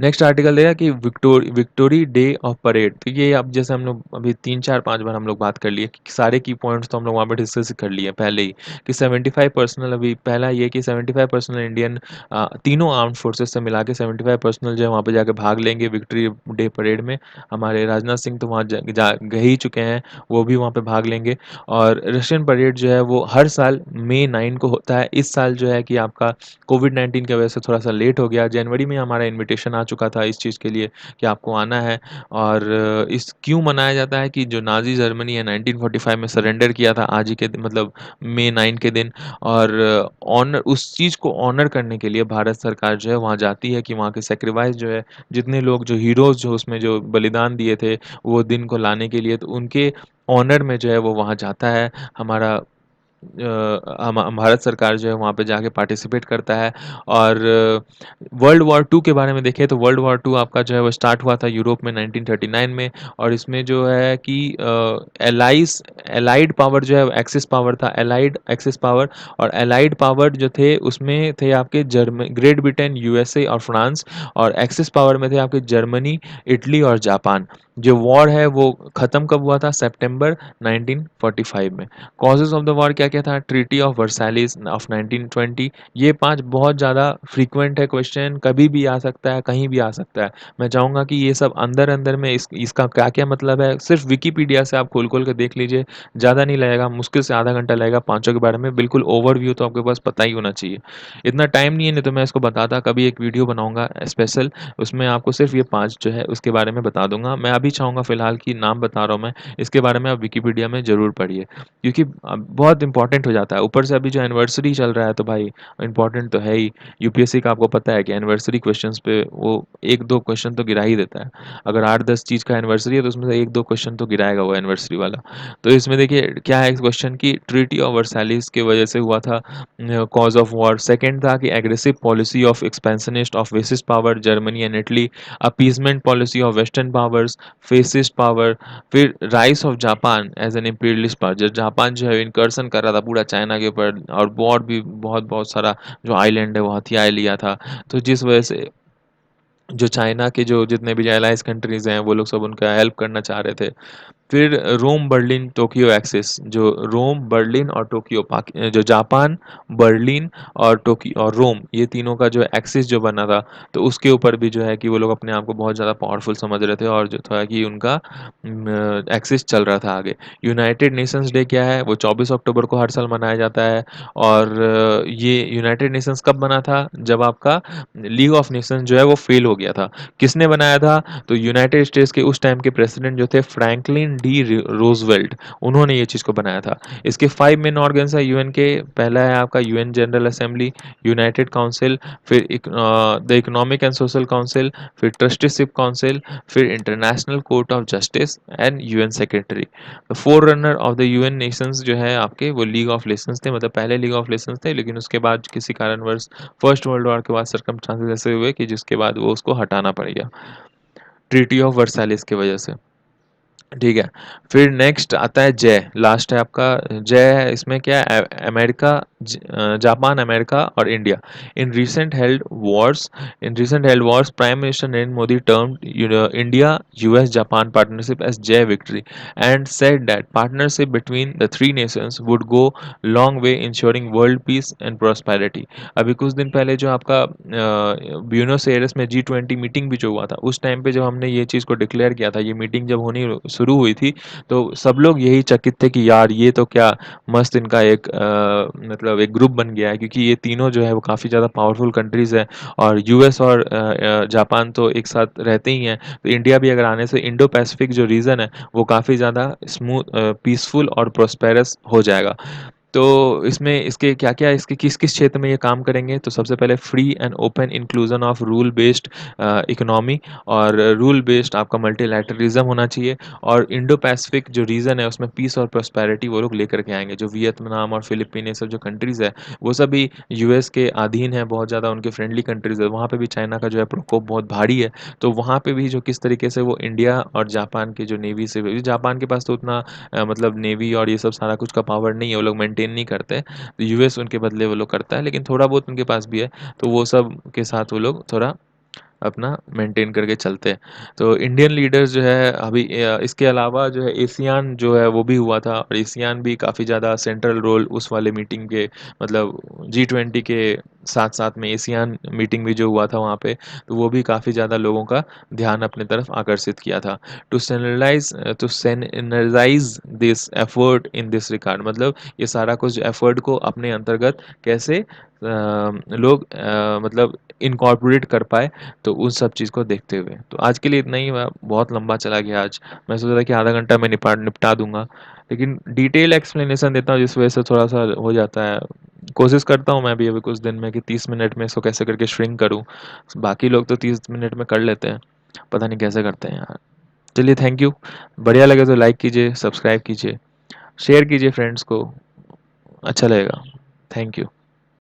नेक्स्ट आर्टिकल रहेगा कि विक्टोरी डे ऑफ परेड। तो ये अब जैसे हम लोग अभी 3-4-5 बार हम लोग बात कर लिए कि सारे की पॉइंट्स तो हम लोग वहाँ पे डिस्कस कर लिए पहले ही, कि 75 पर्सनल अभी पहला ये कि 75 पर्सनल इंडियन तीनों आर्म्ड फोर्सेस से मिला के 75 पर्सनल जो है वहाँ पे जाके भाग लेंगे विक्ट्री डे परेड में। हमारे राजनाथ सिंह तो वहाँ गए ही चुके हैं, वो भी वहाँ पे भाग लेंगे। और रशियन परेड जो है वो हर साल मई 9 को होता है। इस साल जो है कि आपका कोविड-19 की वजह से थोड़ा-सा लेट हो गया। जनवरी में हमारा इन्विटेशन आ चुका था इस चीज़ के लिए कि आपको आना है। और इस क्यों मनाया जाता है कि जो नाज़ी जर्मनी है 1945 में सरेंडर किया था आज ही के दिन, मतलब मई 9 के दिन। और ऑनर उस चीज़ को ऑनर करने के लिए भारत सरकार जो है वहाँ जाती है कि वहाँ के सैक्रिफ़ाइस जो है, जितने लोग जो हीरोज़ जो उसमें जो बलिदान दिए थे, वो दिन को लाने के लिए, तो उनके ऑनर में जो है वो वहाँ जाता है हमारा हम भारत सरकार जो है वहाँ पे जाके पार्टिसिपेट करता है। और वर्ल्ड वॉर 2 के बारे में देखें तो वर्ल्ड वॉर 2 आपका जो है वो स्टार्ट हुआ था यूरोप में 1939 में। और इसमें जो है कि एलाइज एलाइड पावर जो है एक्सिस पावर था, एलाइड एक्सिस पावर। और एलाइड पावर जो थे उसमें थे आपके जर्मन ग्रेट ब्रिटेन, यूएसए और फ्रांस। और एक्सिस पावर में थे आपके जर्मनी, इटली और जापान। जो वॉर है वो ख़त्म कब हुआ था? सितंबर 1945 में। कॉजेज़ ऑफ द वॉर क्या-क्या था? Treaty of Versailles of 1920। ये 5 बहुत ज़्यादा फ्रीक्वेंट है क्वेश्चन, कभी भी आ सकता है, कहीं भी आ सकता है। मैं चाहूँगा कि ये सब अंदर-अंदर में इसका क्या-क्या मतलब है, सिर्फ़ विकिपीडिया से आप खोल-खोल के देख लीजिए, ज़्यादा नहीं लगेगा, मुश्किल से आधा घंटा लगेगा पाँचों के बारे में, बिल्कुल ओवरव्यू तो आपके पास पता ही होना चाहिए। इतना टाइम नहीं है, नहीं तो मैं इसको बताता, कभी एक वीडियो बनाऊँगा स्पेशल, उसमें आपको सिर्फ़ ये 5 जो है उसके बारे में बता दूँगा। मैं अभी चाहूँगा फ़िलहाल कि नाम बता रहा हूँ मैं, इसके बारे में आप विकिपीडिया में ज़रूर पढ़िए। क्योंकि बहुत इंपॉर्टेंट हो जाता है। ऊपर से अभी जो एनिवर्सरी चल रहा है तो भाई इंपॉर्टेंट तो है ही। यूपीएससी का आपको पता है कि एनिवर्सरी क्वेश्चंस पे वो 1-2 क्वेश्चन तो गिरा ही देता है। अगर 8-10 चीज़ का एनिवर्सरी है तो उसमें से 1-2 क्वेश्चन तो गिराएगा वो एनिवर्सरी वाला। तो इसमें देखिए क्या है इस क्वेश्चन की ट्रीटी ऑफ वर्साइलेस की वजह से हुआ था कॉज़ ऑफ वॉर। सेकंड था कि aggressive policy of expansionist of fascist power Germany and Italy, appeasement policy of western powers, fascist power. फिर rise of Japan as an imperialist power, जब जापान जो है इनकर्सन कर रहा था पूरा चाइना के ऊपर, और और भी बहुत बहुत सारा जो आइलैंड है वो हथिया लिया था। तो जिस वजह से जो चाइना के जो जितने भी एलाइंस कंट्रीज हैं वो लोग सब उनका हेल्प करना चाह रहे थे। फिर रोम, बर्लिन, टोक्यो एक्सिस, जो रोम, बर्लिन और टोक्यो जो जापान, बर्लिन और टोक्यो और रोम, ये तीनों का जो एक्सिस जो बना था, तो उसके ऊपर भी जो है कि वो लोग अपने आप को बहुत ज़्यादा पावरफुल समझ रहे थे और जो था कि उनका एक्सिस चल रहा था आगे। यूनाइटेड नेशंस डे क्या है? वो 24 अक्टूबर को हर साल मनाया जाता है। और ये यूनाइटेड नेशंस कब बना था? जब आपका लीग ऑफ नेशंस जो है वो फेल हो गया था। किसने बनाया था? तो यूनाइटेड स्टेट्स के उस टाइम के प्रेसिडेंट जो थे फ्रैंकलिन डी रोजवेल्ट, उन्होंने ये चीज़ को बनाया था। इसके 5 मेन ऑर्गन्स है यूएन के। पहला है आपका UN general assembly, United council, फिर the economic and social council, फिर ट्रस्टीशिप काउंसिल, फिर international court of justice and UN secretary. Forerunner of the UN nations जो है आपके वो लीग ऑफ नेशंस थे, मतलब पहले लीग ऑफ नेशंस थे लेकिन उसके बाद किसी कारणवश फर्स्ट वर्ल्ड वॉर के बाद सर्कमस्टांसेस ऐसे हुए कि जिसके बाद वो उसको हटाना पड़ गया ट्रीटी ऑफ वर्साइलेस की वजह से। ठीक है। फिर नेक्स्ट आता है जय, लास्ट है आपका जय है। इसमें क्या है? अमेरिका, जापान, अमेरिका और India. In recent held wars in recent held wars, prime minister Narendra Modi termed India US Japan partnership as JAI victory and said that partnership between the three nations would go long way insuring world peace and prosperity. अभी कुछ दिन पहले जो आपका Buenos years में G20 meeting भी जो हुआ था, उस टाइम पे जब हमने ये चीज़ को डिक्लेयर किया था, ये मीटिंग जब होनी शुरू हुई थी, तो सब लोग यही चकित थे कि यार ये तो क्या मस्त इनका एक मतलब एक ग्रुप बन गया है, क्योंकि ये तीनों जो है वो काफ़ी ज़्यादा पावरफुल कंट्रीज़ हैं। और यूएस और जापान तो एक साथ रहते ही हैं, तो इंडिया भी अगर आने से इंडो पैसिफिक जो रीजन है वो काफ़ी ज़्यादा स्मूथ, पीसफुल और प्रोस्पेरस हो जाएगा। तो इसमें इसके क्या-क्या, इसके किस-किस क्षेत्र में ये काम करेंगे? तो सबसे पहले free and open inclusion of rule based economy, और रूल बेस्ड आपका मल्टीलैटरलिज्म होना चाहिए। और इंडो पैसिफिक जो रीजन है उसमें पीस और प्रॉस्पेरिटी वो लोग लेकर के आएँगे। जो वियतनाम और फिलिपीन, ये सब जो कंट्रीज़ है, वो सभी यूएस के अधीन है, बहुत ज़्यादा उनके फ्रेंडली कंट्रीज़ है। वहाँ पे भी चाइना का जो है प्रकोप बहुत भारी है। तो वहाँ पे भी जो किस तरीके से वो इंडिया और जापान के जो नेवी से, जापान के पास तो उतना मतलब नेवी और ये सब सारा कुछ का पावर नहीं है, वो लोग मेंटेन नहीं करते। तो यूएस उनके बदले वो लोग करता है, लेकिन थोड़ा बहुत उनके पास भी है। तो वो सब के साथ वो लोग थोड़ा अपना मेंटेन करके चलते हैं। तो इंडियन लीडर्स जो है अभी इसके अलावा जो है एशियान जो है वो भी हुआ था, और एशियान भी काफ़ी ज़्यादा सेंट्रल रोल उस वाले मीटिंग के, मतलब G20 के साथ साथ में एशियान मीटिंग भी जो हुआ था वहाँ पे, तो वो भी काफ़ी ज़्यादा लोगों का ध्यान अपने तरफ आकर्षित किया था। To synergise this effort in this regard, मतलब ये सारा कुछ एफर्ट को अपने अंतर्गत कैसे लोग मतलब इनकॉर्पोरेट कर पाए, तो उन सब चीज़ को देखते हुए। तो आज के लिए इतना ही, मैं बहुत लंबा चला गया आज। मैं सोच रहा था कि आधा घंटा में निपटा दूँगा, लेकिन डिटेल एक्सप्लेनेशन देता हूँ जिस वजह से थोड़ा-सा हो जाता है। कोशिश करता हूँ मैं भी अभी कुछ दिन में कि 30 मिनट में इसको कैसे करके श्रिंक करूँ। बाकी लोग तो 30 मिनट में कर लेते हैं, पता नहीं कैसे करते हैं यार। चलिए थैंक यू। बढ़िया लगे तो लाइक कीजिए, सब्सक्राइब कीजिए, शेयर कीजिए फ्रेंड्स को। अच्छा लगेगा। Thank you.